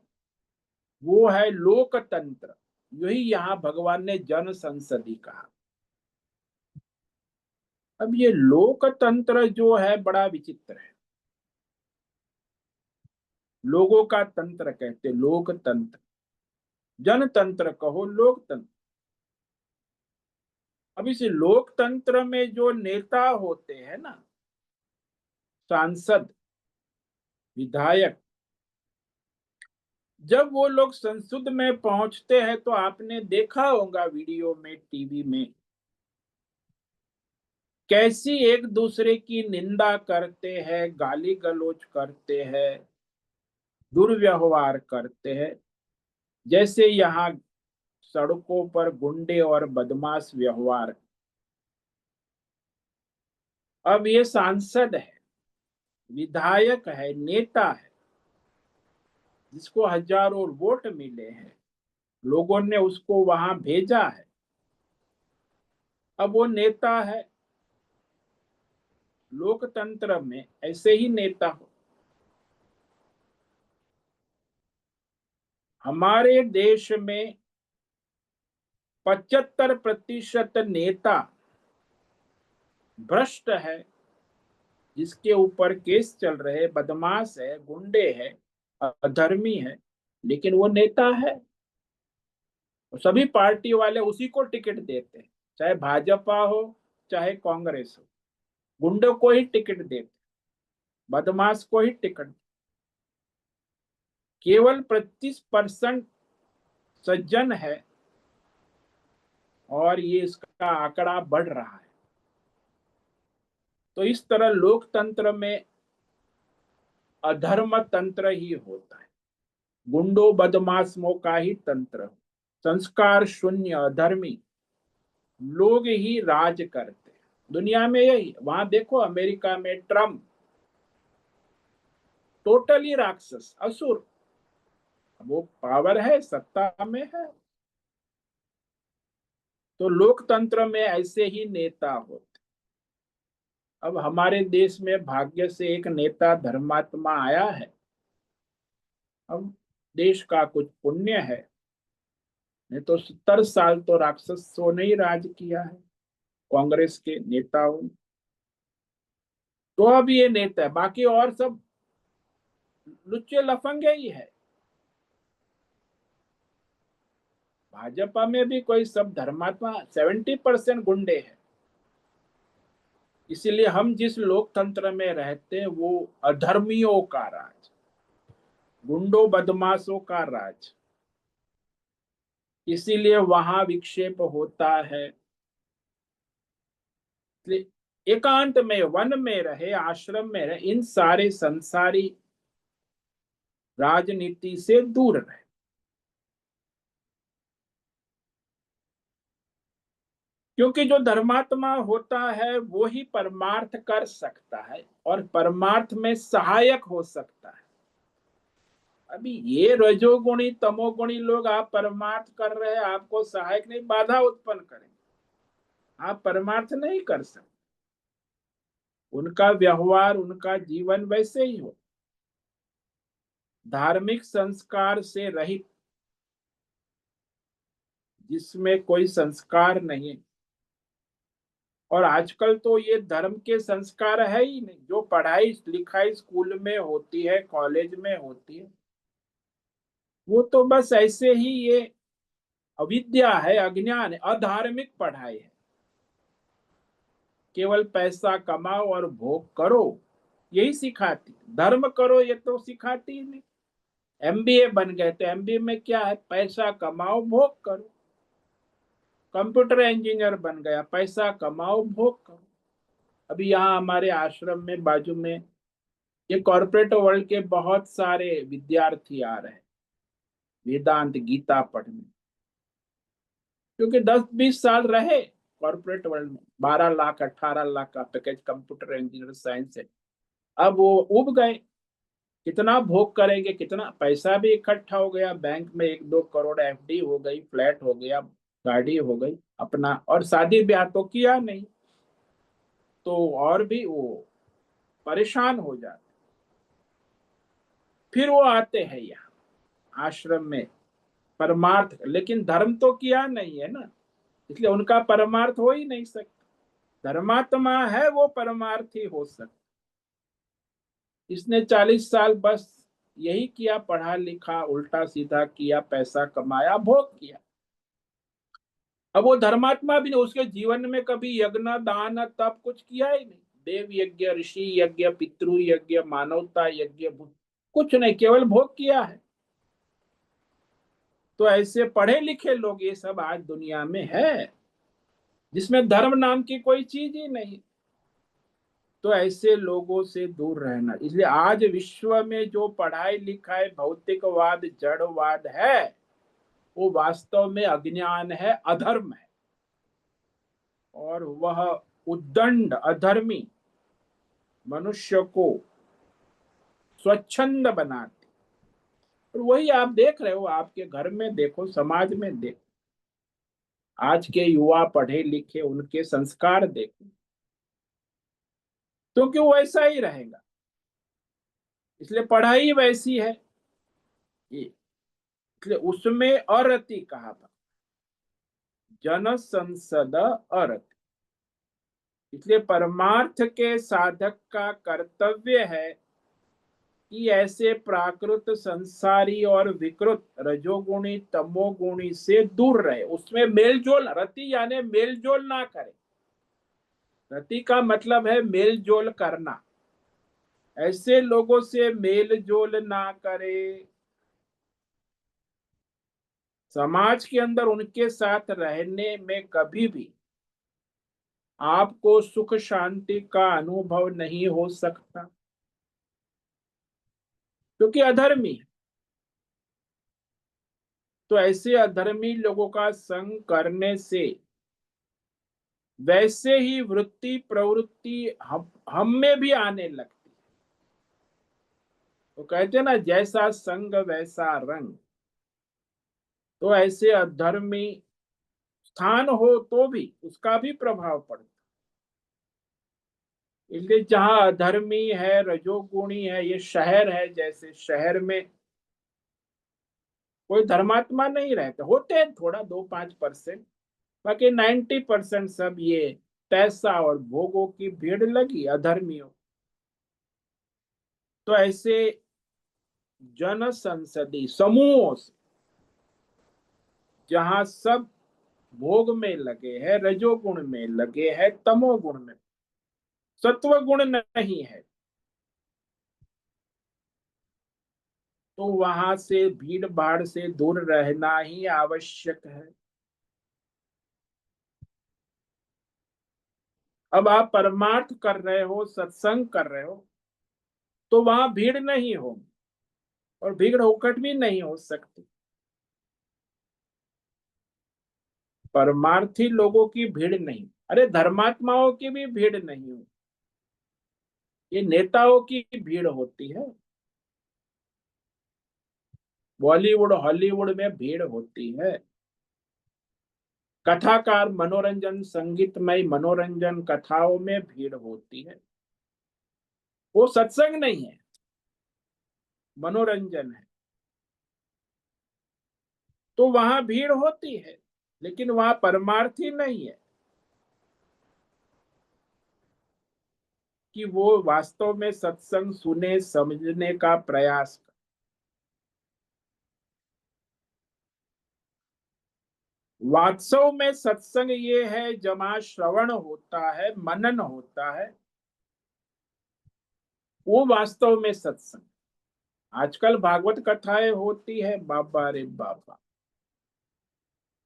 S1: वो है लोकतंत्र। यही यहाँ भगवान ने जन संसदी कहा। अब ये लोकतंत्र जो है बड़ा विचित्र है। लोगों का तंत्र कहते, लोकतंत्र, जनतंत्र कहो लोकतंत्र। अब इस लोकतंत्र में जो नेता होते हैं ना, सांसद, विधायक, जब वो लोग संसद में पहुंचते हैं तो आपने देखा होगा वीडियो में, टीवी में, कैसी एक दूसरे की निंदा करते हैं, गाली गलौज करते हैं, दुर्व्यवहार करते हैं। जैसे यहाँ सड़कों पर गुंडे और बदमाश व्यवहार। अब ये सांसद है, विधायक है, नेता है, जिसको हजारों वोट मिले हैं, लोगों ने उसको वहां भेजा है। अब वो नेता है, लोकतंत्र में ऐसे ही नेता हो। हमारे देश में 75% नेता भ्रष्ट है, जिसके ऊपर केस चल रहे, बदमाश है, गुंडे है, अधर्मी है, लेकिन वो नेता है। और सभी पार्टी वाले उसी को टिकट देते हैं, चाहे भाजपा हो चाहे कांग्रेस हो, गुंडों को ही टिकट देते, बदमाश को ही टिकट। केवल 25% सज्जन है, और ये इसका आंकड़ा बढ़ रहा है। तो इस तरह लोकतंत्र में अधर्म तंत्र ही होता है, गुंडों बदमाशों का ही तंत्र, संस्कार शून्य अधर्मी लोग ही राज करते हैं दुनिया में। यही वहां देखो, अमेरिका में ट्रम्प टोटली राक्षस, असुर, वो पावर है, सत्ता में है। तो लोकतंत्र में ऐसे ही नेता होते। अब हमारे देश में भाग्य से एक नेता धर्मात्मा आया है। अब देश का कुछ पुण्य है, नहीं तो 70 साल तो राक्षसों ने ही राज किया है, कांग्रेस के नेताओं ने। तो अब ये नेता है, बाकी और सब लुच्चे लफंगे ही है। भाजपा में भी कोई सब धर्मात्मा, 70% गुंडे हैं। इसीलिए हम जिस लोकतंत्र में रहते हैं वो अधर्मियों का राज, गुंडों बदमाशों का राज। इसीलिए वहां विक्षेप होता है। एकांत में, वन में रहे, आश्रम में रहे, इन सारे संसारी राजनीति से दूर रहे। क्योंकि जो धर्मात्मा होता है वो ही परमार्थ कर सकता है और परमार्थ में सहायक हो सकता है। अभी ये रजोगुणी तमोगुणी लोग, आप परमार्थ कर रहे हैं, आपको सहायक नहीं, बाधा उत्पन्न करेंगे, आप परमार्थ नहीं कर सकते। उनका व्यवहार, उनका जीवन वैसे ही हो, धार्मिक संस्कार से रहित, जिसमें कोई संस्कार नहीं। और आजकल तो ये धर्म के संस्कार है ही नहीं। जो पढ़ाई लिखाई स्कूल में होती है, कॉलेज में होती है, वो तो बस ऐसे ही ये अविद्या है, अज्ञान है, अधार्मिक पढ़ाई है। केवल पैसा कमाओ और भोग करो, यही सिखाती। धर्म करो ये तो सिखाती ही नहीं। एमबीए बन गए तो एमबीए में क्या है, पैसा कमाओ भोग करो। कंप्यूटर इंजीनियर बन गया, पैसा कमाओ भोग करो। अभी यहाँ हमारे आश्रम में बाजू में ये कॉर्पोरेट वर्ल्ड के बहुत सारे विद्यार्थी आ रहे हैं वेदांत गीता पढ़ने, क्योंकि 10-20 साल रहे कॉर्पोरेट वर्ल्ड में, 12 लाख 18 लाख का पैकेज कंप्यूटर इंजीनियर साइंस है। अब वो उब गए, कितना भोग करेंगे, कितना पैसा भी इकट्ठा हो गया, बैंक में 1-2 करोड़ एफडी हो गई, फ्लैट हो गया, गाड़ी हो गई अपना, और शादी ब्याह तो किया नहीं, तो और भी वो परेशान हो जाते। फिर वो आते हैं यहाँ आश्रम में परमार्थ, लेकिन धर्म तो किया नहीं है ना, इसलिए उनका परमार्थ हो ही नहीं सकता। धर्मात्मा है वो परमार्थी हो सकता। इसने 40 साल बस यही किया, पढ़ा लिखा उल्टा सीधा किया, पैसा कमाया, भोग किया। अब वो धर्मात्मा भी नहीं, उसके जीवन में कभी यज्ञ दान तप कुछ किया ही नहीं। देव यज्ञ, ऋषि यज्ञ, पितृ यज्ञ, मानवता यज्ञ, कुछ नहीं, केवल भोग किया है। तो ऐसे पढ़े लिखे लोग ये सब आज दुनिया में है, जिसमें धर्म नाम की कोई चीज ही नहीं। तो ऐसे लोगों से दूर रहना। इसलिए आज विश्व में जो पढ़ाई लिखाई भौतिकवाद जड़वाद है, वो वास्तव में अज्ञान है, अधर्म है। और वह उद्दंड अधर्मी मनुष्य को स्वच्छंद बनाती। और वही आप देख रहे हो, आपके घर में देखो, समाज में देखो, आज के युवा पढ़े लिखे, उनके संस्कार देखो। क्योंकि वो वैसा ही रहेगा, इसलिए पढ़ाई वैसी है ये। इसलिए उसमें अरति कहा था, जन संसद अरति। इसलिए परमार्थ के साधक का कर्तव्य है कि ऐसे प्राकृत संसारी और विकृत रजोगुणी तमोगुणी से दूर रहे, उसमें मेलजोल, रति यानी मेलजोल ना करे। रति का मतलब है मेलजोल करना, ऐसे लोगों से मेलजोल ना करे, समाज के अंदर उनके साथ रहने में कभी भी आपको सुख शांति का अनुभव नहीं हो सकता, क्योंकि अधर्मी है। तो ऐसे अधर्मी लोगों का संग करने से वैसे ही वृत्ति प्रवृत्ति हम में भी आने लगती। तो कहते हैं ना, जैसा संग वैसा रंग। तो ऐसे अधर्मी स्थान हो तो भी उसका भी प्रभाव पड़ता। इसलिए जहां अधर्मी है, रजोगुणी है, ये शहर है, जैसे शहर में कोई धर्मात्मा नहीं रहते, होते हैं थोड़ा 2-5%, बाकी 90% सब ये पैसा और भोगों की भीड़ लगी अधर्मियों। तो ऐसे जन संसदी समूहों से, जहां सब भोग में लगे हैं, रजोगुण में लगे हैं, तमोगुण में, सत्व गुण नहीं है, तो वहां से भीड़ भाड़ से दूर रहना ही आवश्यक है। अब आप परमार्थ कर रहे हो, सत्संग कर रहे हो, तो वहां भीड़ नहीं होगी, और भीड़ हुकट भी नहीं हो सकती। परमार्थी लोगों की भीड़ नहीं, अरे धर्मात्माओं की भी भीड़ नहीं हो, ये नेताओं की भीड़ होती है। बॉलीवुड हॉलीवुड में भीड़ होती है। कथाकार मनोरंजन, संगीतमय मनोरंजन कथाओं में भीड़ होती है। वो सत्संग नहीं है, मनोरंजन है। तो वहां भीड़ होती है, लेकिन वहां परमार्थी नहीं है कि वो वास्तव में सत्संग सुने, समझने का प्रयास करे। वास्तव में सत्संग ये है जहाँ श्रवण होता है, मनन होता है, वो वास्तव में सत्संग। आजकल भागवत कथाएं होती है, बाबा रे बाबा,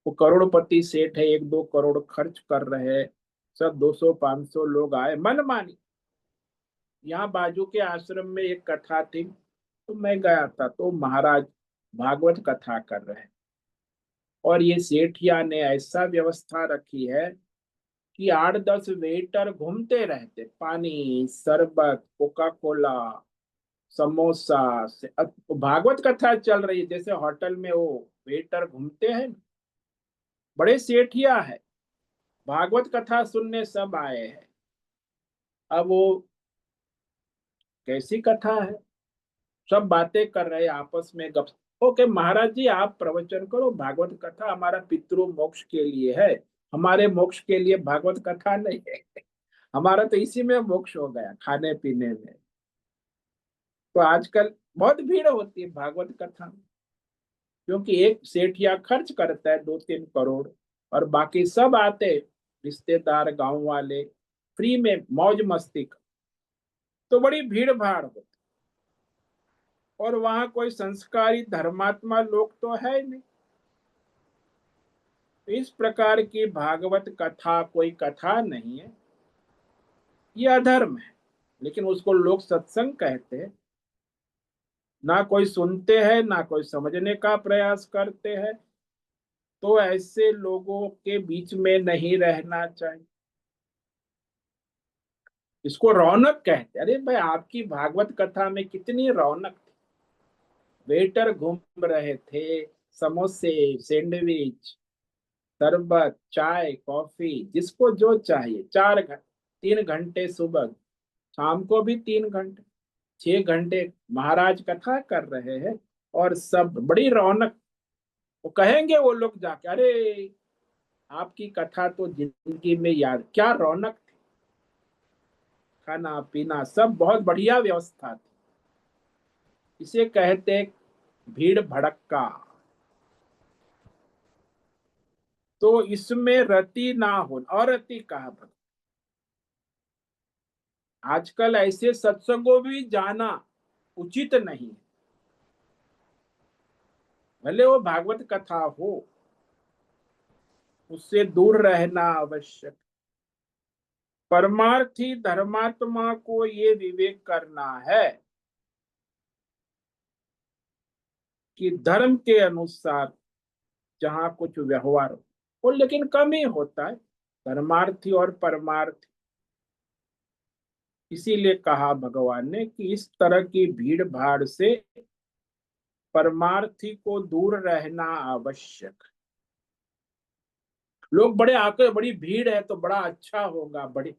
S1: वो करोड़पति सेठ है, 1-2 करोड़ खर्च कर रहे हैं, सब 200-500 लोग आए मनमानी। यहाँ बाजू के आश्रम में एक कथा थी, तो मैं गया था, तो महाराज भागवत कथा कर रहे हैं, और ये सेठिया ने ऐसा व्यवस्था रखी है कि 8-10 वेटर घूमते रहते, पानी, शरबत, कोका कोला, समोसा से भागवत कथा चल रही है, जैसे होटल में वो वेटर घूमते हैं ना, बड़े सेठिया है, भागवत कथा सुनने सब आए हैं। अब वो कैसी कथा है, सब बातें कर रहे आपस में, गप। ओके महाराज जी, आप प्रवचन करो, भागवत कथा हमारा पितृ मोक्ष के लिए है, हमारे मोक्ष के लिए भागवत कथा नहीं है। हमारा तो इसी में मोक्ष हो गया, खाने पीने में। तो आजकल बहुत भीड़ होती है भागवत कथा में, क्योंकि एक सेठिया खर्च करता है 2-3 करोड़, और बाकी सब आते, रिश्तेदार, गांव वाले, फ्री में मौज मस्ती कर। तो बड़ी भीड़ भाड़ होती, और वहां कोई संस्कारी धर्मात्मा लोग तो है नहीं। तो इस प्रकार की भागवत कथा कोई कथा नहीं है, ये अधर्म है, लेकिन उसको लोग सत्संग कहते हैं। ना कोई सुनते हैं, ना कोई समझने का प्रयास करते हैं। तो ऐसे लोगों के बीच में नहीं रहना चाहिए। इसको रौनक कहते हैं। अरे भाई, आपकी भागवत कथा में कितनी रौनक थी, वेटर घूम रहे थे, समोसे, सैंडविच, शरबत, चाय, कॉफी, जिसको जो चाहिए, 3 घंटे सुबह, शाम को भी 3 घंटे, 6 घंटे महाराज कथा कर रहे हैं और सब बड़ी रौनक। वो कहेंगे वो लोग जाके, अरे आपकी कथा तो जिंदगी में याद, क्या रौनक थी, खाना पीना सब बहुत बढ़िया व्यवस्था थी। इसे कहते भीड़ भड़क्का। तो इसमें रति ना हो, और रति कहा भक्त। आजकल ऐसे सत्संगों भी जाना उचित नहीं, भले वो भागवत कथा हो, उससे दूर रहना आवश्यक। परमार्थी धर्मात्मा को ये विवेक करना है कि धर्म के अनुसार जहां कुछ व्यवहार हो, वो लेकिन कम ही होता है, धर्मार्थी और परमार्थी। इसीलिए कहा भगवान ने कि इस तरह की भीड़ भाड़ से परमार्थी को दूर रहना आवश्यक। लोग बड़े आकर, बड़ी भीड़ है तो बड़ा अच्छा होगा, बड़ी,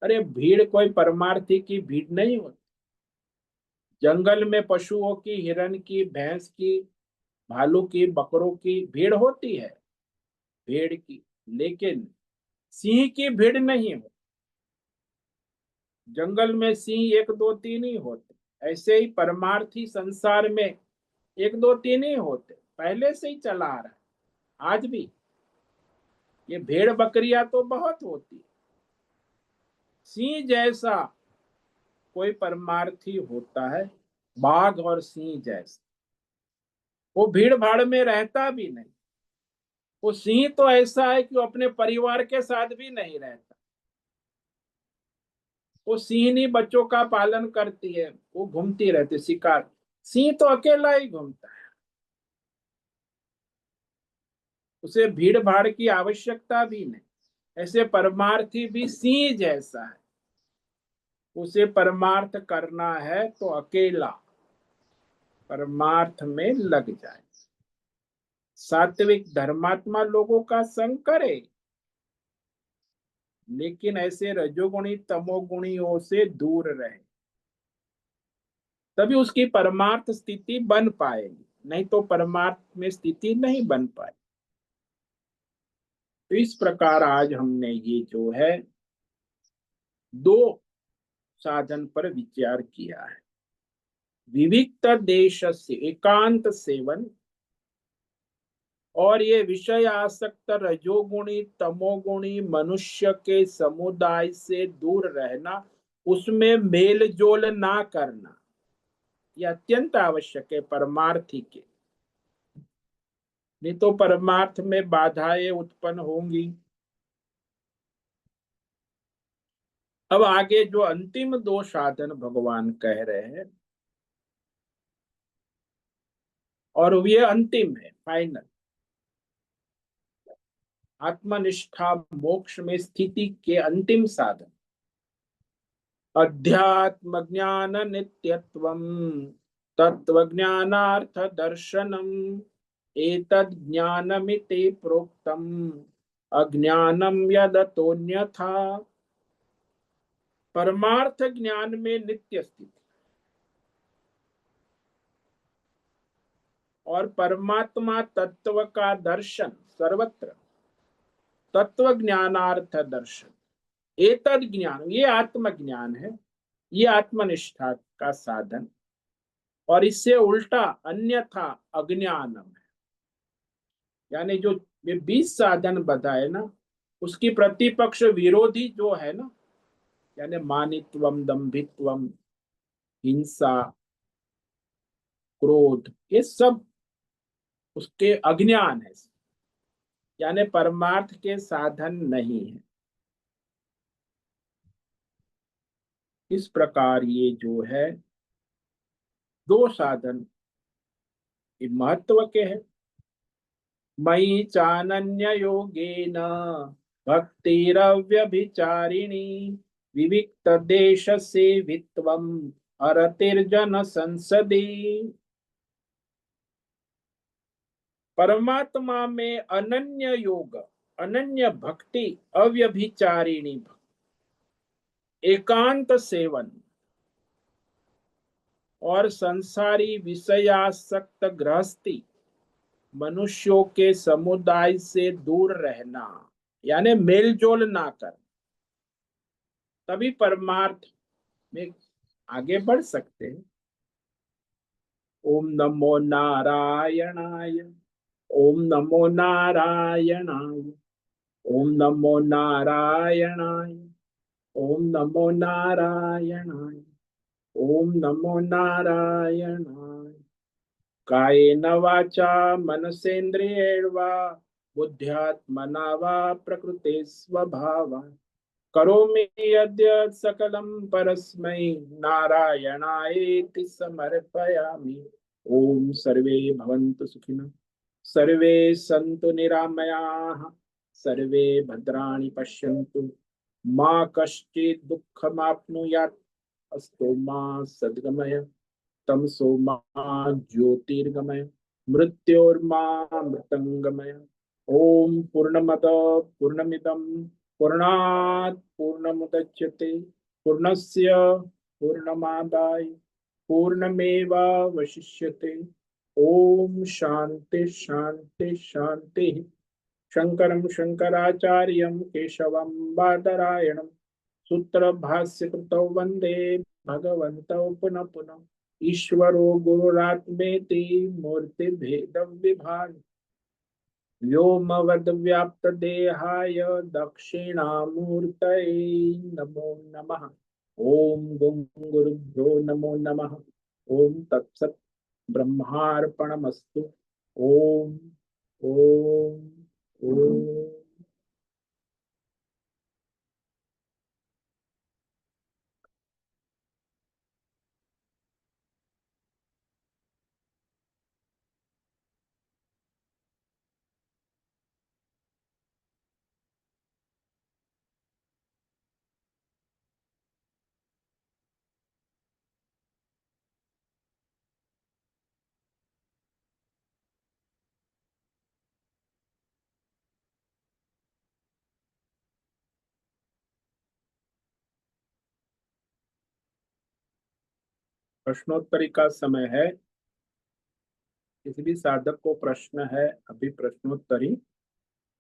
S1: अरे भीड़ कोई परमार्थी की भीड़ नहीं होती। जंगल में पशुओं की, हिरण की, भैंस की, भालू की, बकरों की भीड़ होती है, भेड़ की, लेकिन सिंह की भीड़ नहीं होती। जंगल में सिंह एक दो तीन ही होते, ऐसे ही परमार्थी संसार में एक दो तीन ही होते, पहले से ही चला आ रहा है। आज भी ये भेड़ बकरियां तो बहुत होती, सिंह जैसा कोई परमार्थी होता है, बाघ और सिंह जैसा, वो भीड़ भाड़ में रहता भी नहीं। वो सिंह तो ऐसा है कि वो अपने परिवार के साथ भी नहीं रहता। वो सिंहनी बच्चों का पालन करती है, वो घूमती रहती शिकार। सिंह तो अकेला ही घूमता है, उसे भीड़ भाड़ की आवश्यकता भी नहीं। ऐसे परमार्थी भी सिंह जैसा है, उसे परमार्थ करना है तो अकेला परमार्थ में लग जाए। सात्विक धर्मात्मा लोगों का संग करे, लेकिन ऐसे रजोगुणी तमोगुणियों से दूर रहे, तभी उसकी परमार्थ स्थिति बन पाएगी, नहीं तो परमार्थ में स्थिति नहीं बन पाए। तो इस प्रकार आज हमने ये जो है दो साधन पर विचार किया है। विविक्त देश से एकांत सेवन, और ये विषय आसक्त रजोगुणी तमोगुणी मनुष्य के समुदाय से दूर रहना, उसमें मेल जोल ना करना, यह अत्यंत आवश्यक है परमार्थी के। नहीं तो परमार्थ में बाधाएं उत्पन्न होंगी। अब आगे जो अंतिम दो साधन भगवान कह रहे हैं, और ये अंतिम है, फाइनल, आत्मनिष्ठा मोक्ष में स्थिति के अंतिम साधन। अध्यात्म ज्ञान नित्यत्वम तत्व ज्ञानार्थ दर्शनम एतद् ज्ञानमिति प्रोक्तम अज्ञानम यदतोन्यथा। परमार्थ ज्ञान में नित्य स्थिति और परमात्मा तत्व का दर्शन सर्वत्र, तत्व ज्ञानार्थ दर्शन, एतद ज्ञान, ये आत्मज्ञान है, ये आत्मनिष्ठा का साधन। और इससे उल्टा अन्यथा अज्ञानम है। यानी जो ये 20 साधन बताए ना, उसकी प्रतिपक्ष विरोधी जो है ना, यानी मानित्वम, दंभित्वम, हिंसा, क्रोध, ये सब उसके अज्ञान है, यानी परमार्थ के साधन नहीं है। इस प्रकार ये जो है दो साधन ये महत्व के हैं। मयि चानन्य योगेन भक्तिरव्यभिचारिणी विविक्त देश सेवित्वम अरतिर्जन संसदी। परमात्मा में अनन्य योग, अनन्य भक्ति, अव्यभिचारिणी भक्ति, एकांत सेवन, और संसारी विषयासक्त गृहस्थी मनुष्यों के समुदाय से दूर रहना, यानी मेलजोल ना कर, तभी परमार्थ में आगे बढ़ सकते हैं। ओम नमो नारायणाय। ओम नमो नारायणाय। ओम नमो नारायणाय। ओम नमो नारायणाय। ओम नमो नारायणाय। कायेन वाचा मनसेन्द्रियैर्वा बुद्ध्यात्मना वा प्रकृते स्वभावात् करोमि यद्यत् सकलं परस्मै नारायणायेति समर्पयामि। ओम सर्वे भवन्तु सुखिनः, सर्वे सन्तु निरामयाः, सर्वे भद्राणि पश्यन्तु, मा कश्चित् दुःखमाप्नुयात्। अस्तु मा सद्गमय, तमसो मा ज्योतिर्गमय, मृत्योर्मा मृतंगमय। ओम पूर्णमद पूर्णमिदं पूर्णात् पूर्णमुदच्यते पूर्णस्य पूर्णमादाय पूर्णमेवावशिष्यते। ओम शांति शांति शांति। शंकरं शंकराचार्यं केशवं बादरायणं सूत्र भाष्य कृतौ वंदे भगवन्तौ पुनः पुनः। ईश्वरो गुरुरात्मेति मूर्ति भेद विभाग व्योमवद्व्याप्त देहाय दक्षिणामूर्तये नमो नमः। ओम गुं गुरुभ्यो नमो नमः। ओम तत्सत् ब्रह्मार्पणमस्तु। ओम ओम ओम। प्रश्नोत्तरी का समय है। किसी भी साधक को प्रश्न है, अभी प्रश्नोत्तरी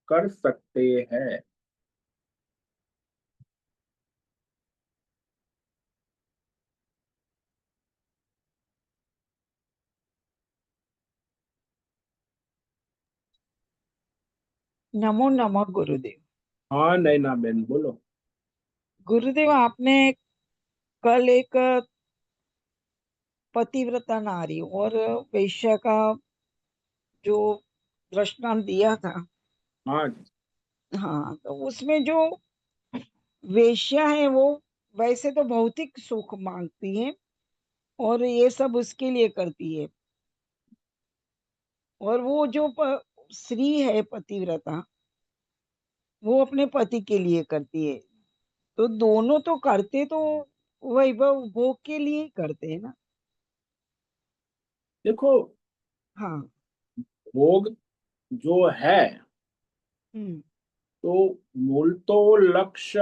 S1: कर सकते हैं।
S2: नमो नमः गुरुदेव।
S1: हाँ नैना बेन बोलो।
S2: गुरुदेव, आपने कल एक पतिव्रता नारी और वैश्य का जो दृष्टांत दिया था।
S1: हाँ जी।
S2: हाँ, तो उसमें जो वेश्या है वो वैसे तो भौतिक सुख मांगती है और ये सब उसके लिए करती है, और वो जो स्त्री है पतिव्रता, वो अपने पति के लिए करती है। तो दोनों तो करते तो वैभव भोग के लिए ही करते हैं ना।
S1: देखो,
S2: हाँ।
S1: भोग जो है,
S2: हम्म।
S1: तो मूल तो लक्ष्य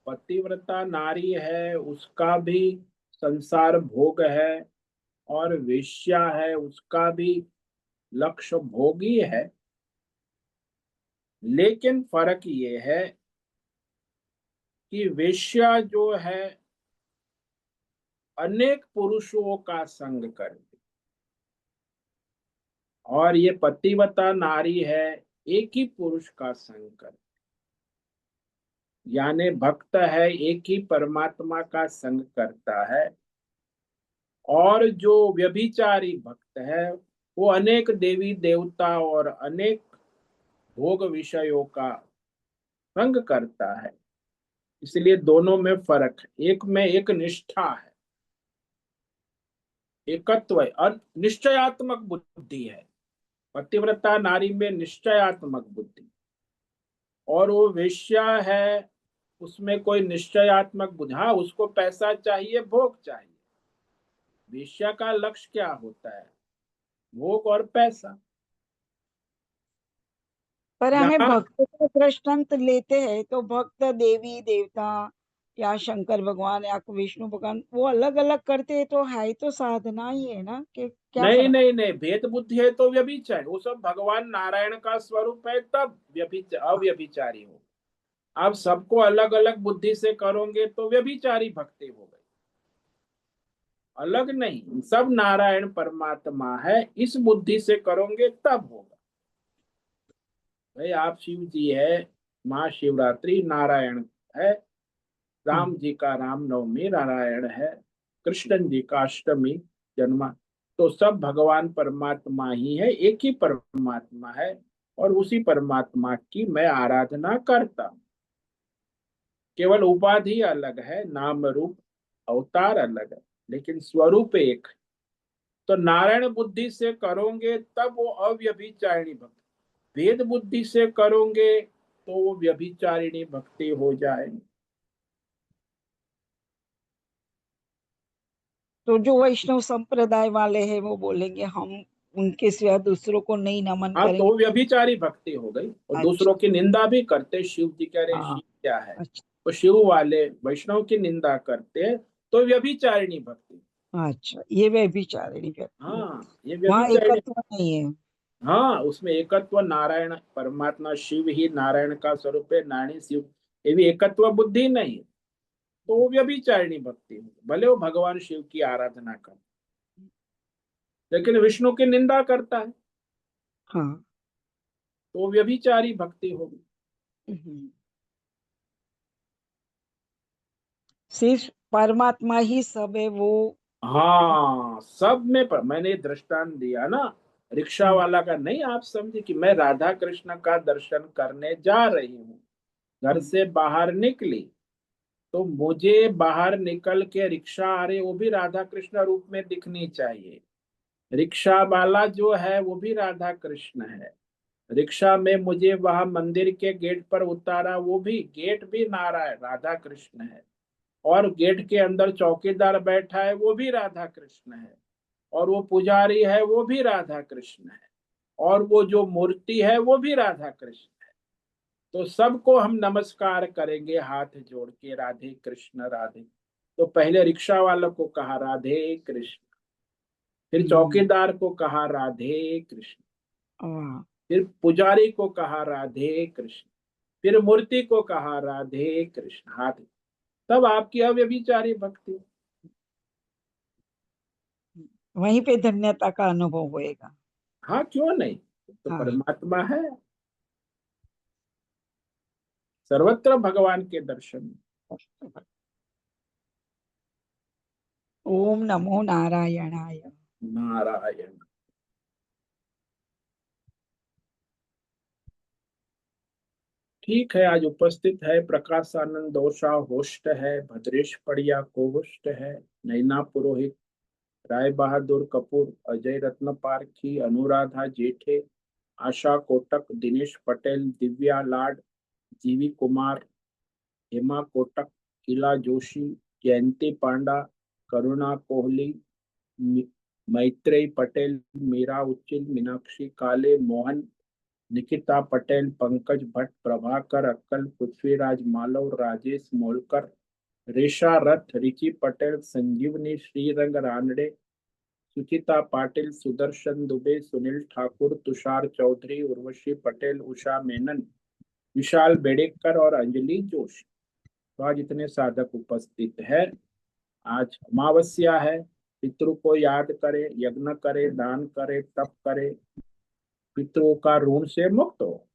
S1: पतिव्रता नारी है, उसका भी संसार भोग है, और वेश्या है उसका भी लक्ष्य भोग ही है। लेकिन फर्क ये है कि वेश्या जो है अनेक पुरुषों का संग करती, और ये पतिव्रता नारी है एक ही पुरुष का संग करती, यानी भक्त है एक ही परमात्मा का संग करता है। और जो व्यभिचारी भक्त है वो अनेक देवी देवता और अनेक भोग विषयों का संग करता है। इसलिए दोनों में फर्क है, एक में एक निष्ठा है, एकत्व है और निश्चयात्मक बुद्धि है। पतिव्रता नारी में निश्चयात्मक बुद्धि, और वो वेश्या है उसमें कोई निश्चयात्मक बुद्धि। हाँ, उसको पैसा चाहिए, भोग चाहिए। वेश्या का लक्ष्य क्या होता है? भोग और पैसा।
S2: पर हमें
S1: यहाँ
S2: भक्त का दृष्टांत लेते हैं तो भक्त देवी देवता या शंकर भगवान या विष्णु भगवान, वो अलग अलग करते हैं तो है तो साधना ही है ना, कि क्या
S1: नहीं
S2: फर्क?
S1: नहीं नहीं, भेद बुद्धि है तो व्यभिचार, वो सब भगवान नारायण का स्वरूप है, तब अव्यभिचारी हो। आप सबको अलग अलग बुद्धि से करोगे तो व्यभिचारी भक्ति हो गई। अलग नहीं, सब नारायण परमात्मा है, इस बुद्धि से करोगे तब होगा। भाई आप शिव जी है, महाशिवरात्रि नारायण है, राम
S2: हाँ
S1: जी का रामनवमी नारायण है, कृष्ण जी का अष्टमी जन्मा, तो सब भगवान परमात्मा ही है, एक ही परमात्मा है। और उसी परमात्मा की मैं आराधना करता हूँ। केवल उपाधि अलग है, नाम रूप अवतार अलग है, लेकिन स्वरूप एक है। तो नारायण बुद्धि से करोगे तब वो अव्यभिचारिणी भक्ति, भेद बुद्धि से करोगे तो वो व्यभिचारिणी भक्ति हो जाएगी।
S2: तो जो वैष्णव संप्रदाय वाले हैं वो बोलेंगे हम उनके सिवा दूसरों को नहीं नमन
S1: हाँ, तो
S2: करेंगे।
S1: वो व्यभिचारी भक्ति हो गई, और दूसरों
S2: अच्छा।
S1: की निंदा भी करते, शिव जी कह रहे
S2: हाँ।
S1: शिव क्या है,
S2: अच्छा।
S1: तो शिव वाले वैष्णव की निंदा करते, तो व्यभिचारिणी भक्ति।
S2: अच्छा, ये व्यभिचारिणी व्यक्ति है,
S1: हाँ, ये
S2: वहाँ
S1: व्यभिचारिणी।
S2: एकत्व नहीं है।
S1: हाँ, उसमें एकत्व, नारायण परमात्मा शिव ही नारायण का स्वरूप है, नारायण शिव, ये भी एकत्व बुद्धि नहीं है, तो वो व्यभिचारिणी भक्ति है, भले वो भगवान शिव की आराधना कर, लेकिन विष्णु की निंदा करता है,
S2: हाँ।
S1: तो वो व्यभिचारी भक्ति होगी।
S2: हम्म। सिर्फ परमात्मा ही सब है वो।
S1: हाँ, सब में, पर मैंने ये दृष्टांत दिया ना, रिक्शा
S2: हाँ।
S1: वाला का नहीं, आप समझे कि मैं राधा कृष्ण का दर्शन करने जा रही हूँ, घर
S2: हम्म।
S1: से बाहर निकली, तो मुझे बाहर निकल के रिक्शा आ रही, वो भी राधा कृष्ण रूप में दिखनी चाहिए। रिक्शा वाला जो है वो भी राधा कृष्ण है। रिक्शा में मुझे वहां मंदिर के गेट पर उतारा, वो भी गेट भी नारायण राधा कृष्ण है। और गेट के अंदर चौकीदार बैठा है, वो भी राधा कृष्ण है। और वो पुजारी है, वो भी राधा कृष्ण है। और वो जो मूर्ति है वो भी राधा कृष्ण है। तो सबको हम नमस्कार करेंगे हाथ जोड़ के, राधे कृष्ण राधे। तो पहले रिक्शा वालों को कहा राधे कृष्ण, फिर
S2: हम्म।
S1: चौकीदार को कहा राधे कृष्ण,
S2: हाँ।
S1: फिर पुजारी को कहा राधे कृष्ण, फिर मूर्ति को कहा राधे कृष्ण, हाथ। तब आपकी अव्यभिचारी भक्ति।
S2: वहीं पे धन्यता का अनुभव होएगा।
S1: हाँ, क्यों नहीं, तो
S2: हाँ।
S1: परमात्मा है, सर्वत्र भगवान के दर्शन।
S2: ओम नमो नारायणाय।
S1: नारायण। ठीक है, आज उपस्थित है प्रकाशानंद दोषा होस्ट है, भद्रेश पड़िया को होस्ट है, नैना पुरोहित, राय बहादुर कपूर, अजय रत्न पारखी, अनुराधा जेठे, आशा कोटक, दिनेश पटेल, दिव्या लाड, जीवी कुमार, हेमा कोटक, इला जोशी, जयंती पांडा, करुणा कोहली, मैत्रेय पटेल, मीरा उच्चिल, मीनाक्षी काले, मोहन, निकिता पटेल, पंकज भट्ट, प्रभाकर अक्कल, पृथ्वीराज मालव, राजेश मोलकर, रेशा रथ, रिचि पटेल, संजीवनी, श्रीरंग रानडे, सुचिता पाटिल, सुदर्शन दुबे, सुनील ठाकुर, तुषार चौधरी, उर्वशी पटेल, उषा मेनन, विशाल बेड़ेकर और अंजलि जोशी। तो आज इतने साधक उपस्थित है। आज अमावस्या है, पितृ को याद करे, यज्ञ करे, दान करे, तप करे, पितरों का ऋण से मुक्त हो।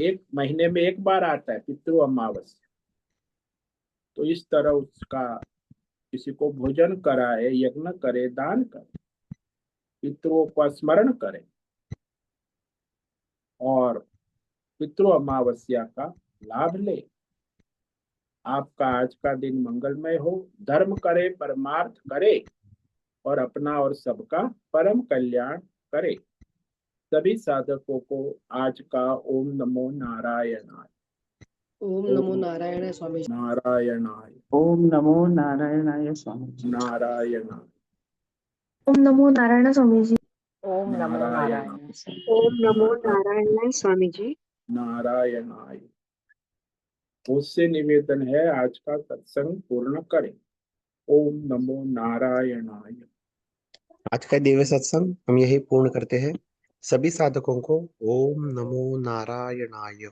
S1: एक महीने में एक बार आता है पितृ अमावस्या, तो इस तरह उसका किसी को भोजन कराए, यज्ञ करे, दान करे, पितरों का स्मरण करे, और पितृ अमावस्या का लाभ ले। आपका आज का दिन मंगलमय हो, धर्म करे, परमार्थ करे, और अपना और सबका परम कल्याण करे। सभी साधकों को आज का ओम नमो नारायणाय।
S3: ओम नमो
S1: ओम
S3: नारायण स्वामी जी।
S1: नारायणाय।
S4: ओम नमो नारायणाय स्वामी जी।
S1: नारायणाय।
S5: ओम नमो नारायण स्वामी जी।
S4: ओम नमो
S1: नारायण।
S4: नारायण स्वामी।
S5: ओम नमो
S1: नारायण।
S5: नारायण स्वामी जी।
S1: नारायणाय। मुझसे निवेदन है आज का सत्संग पूर्ण करें। ओम नमो नारायणाय।
S6: आज का दिव्य सत्संग हम यही पूर्ण करते हैं। सभी साधकों को ओम नमो नारायणाय।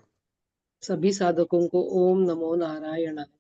S3: सभी साधकों को ओम नमो नारायणाय।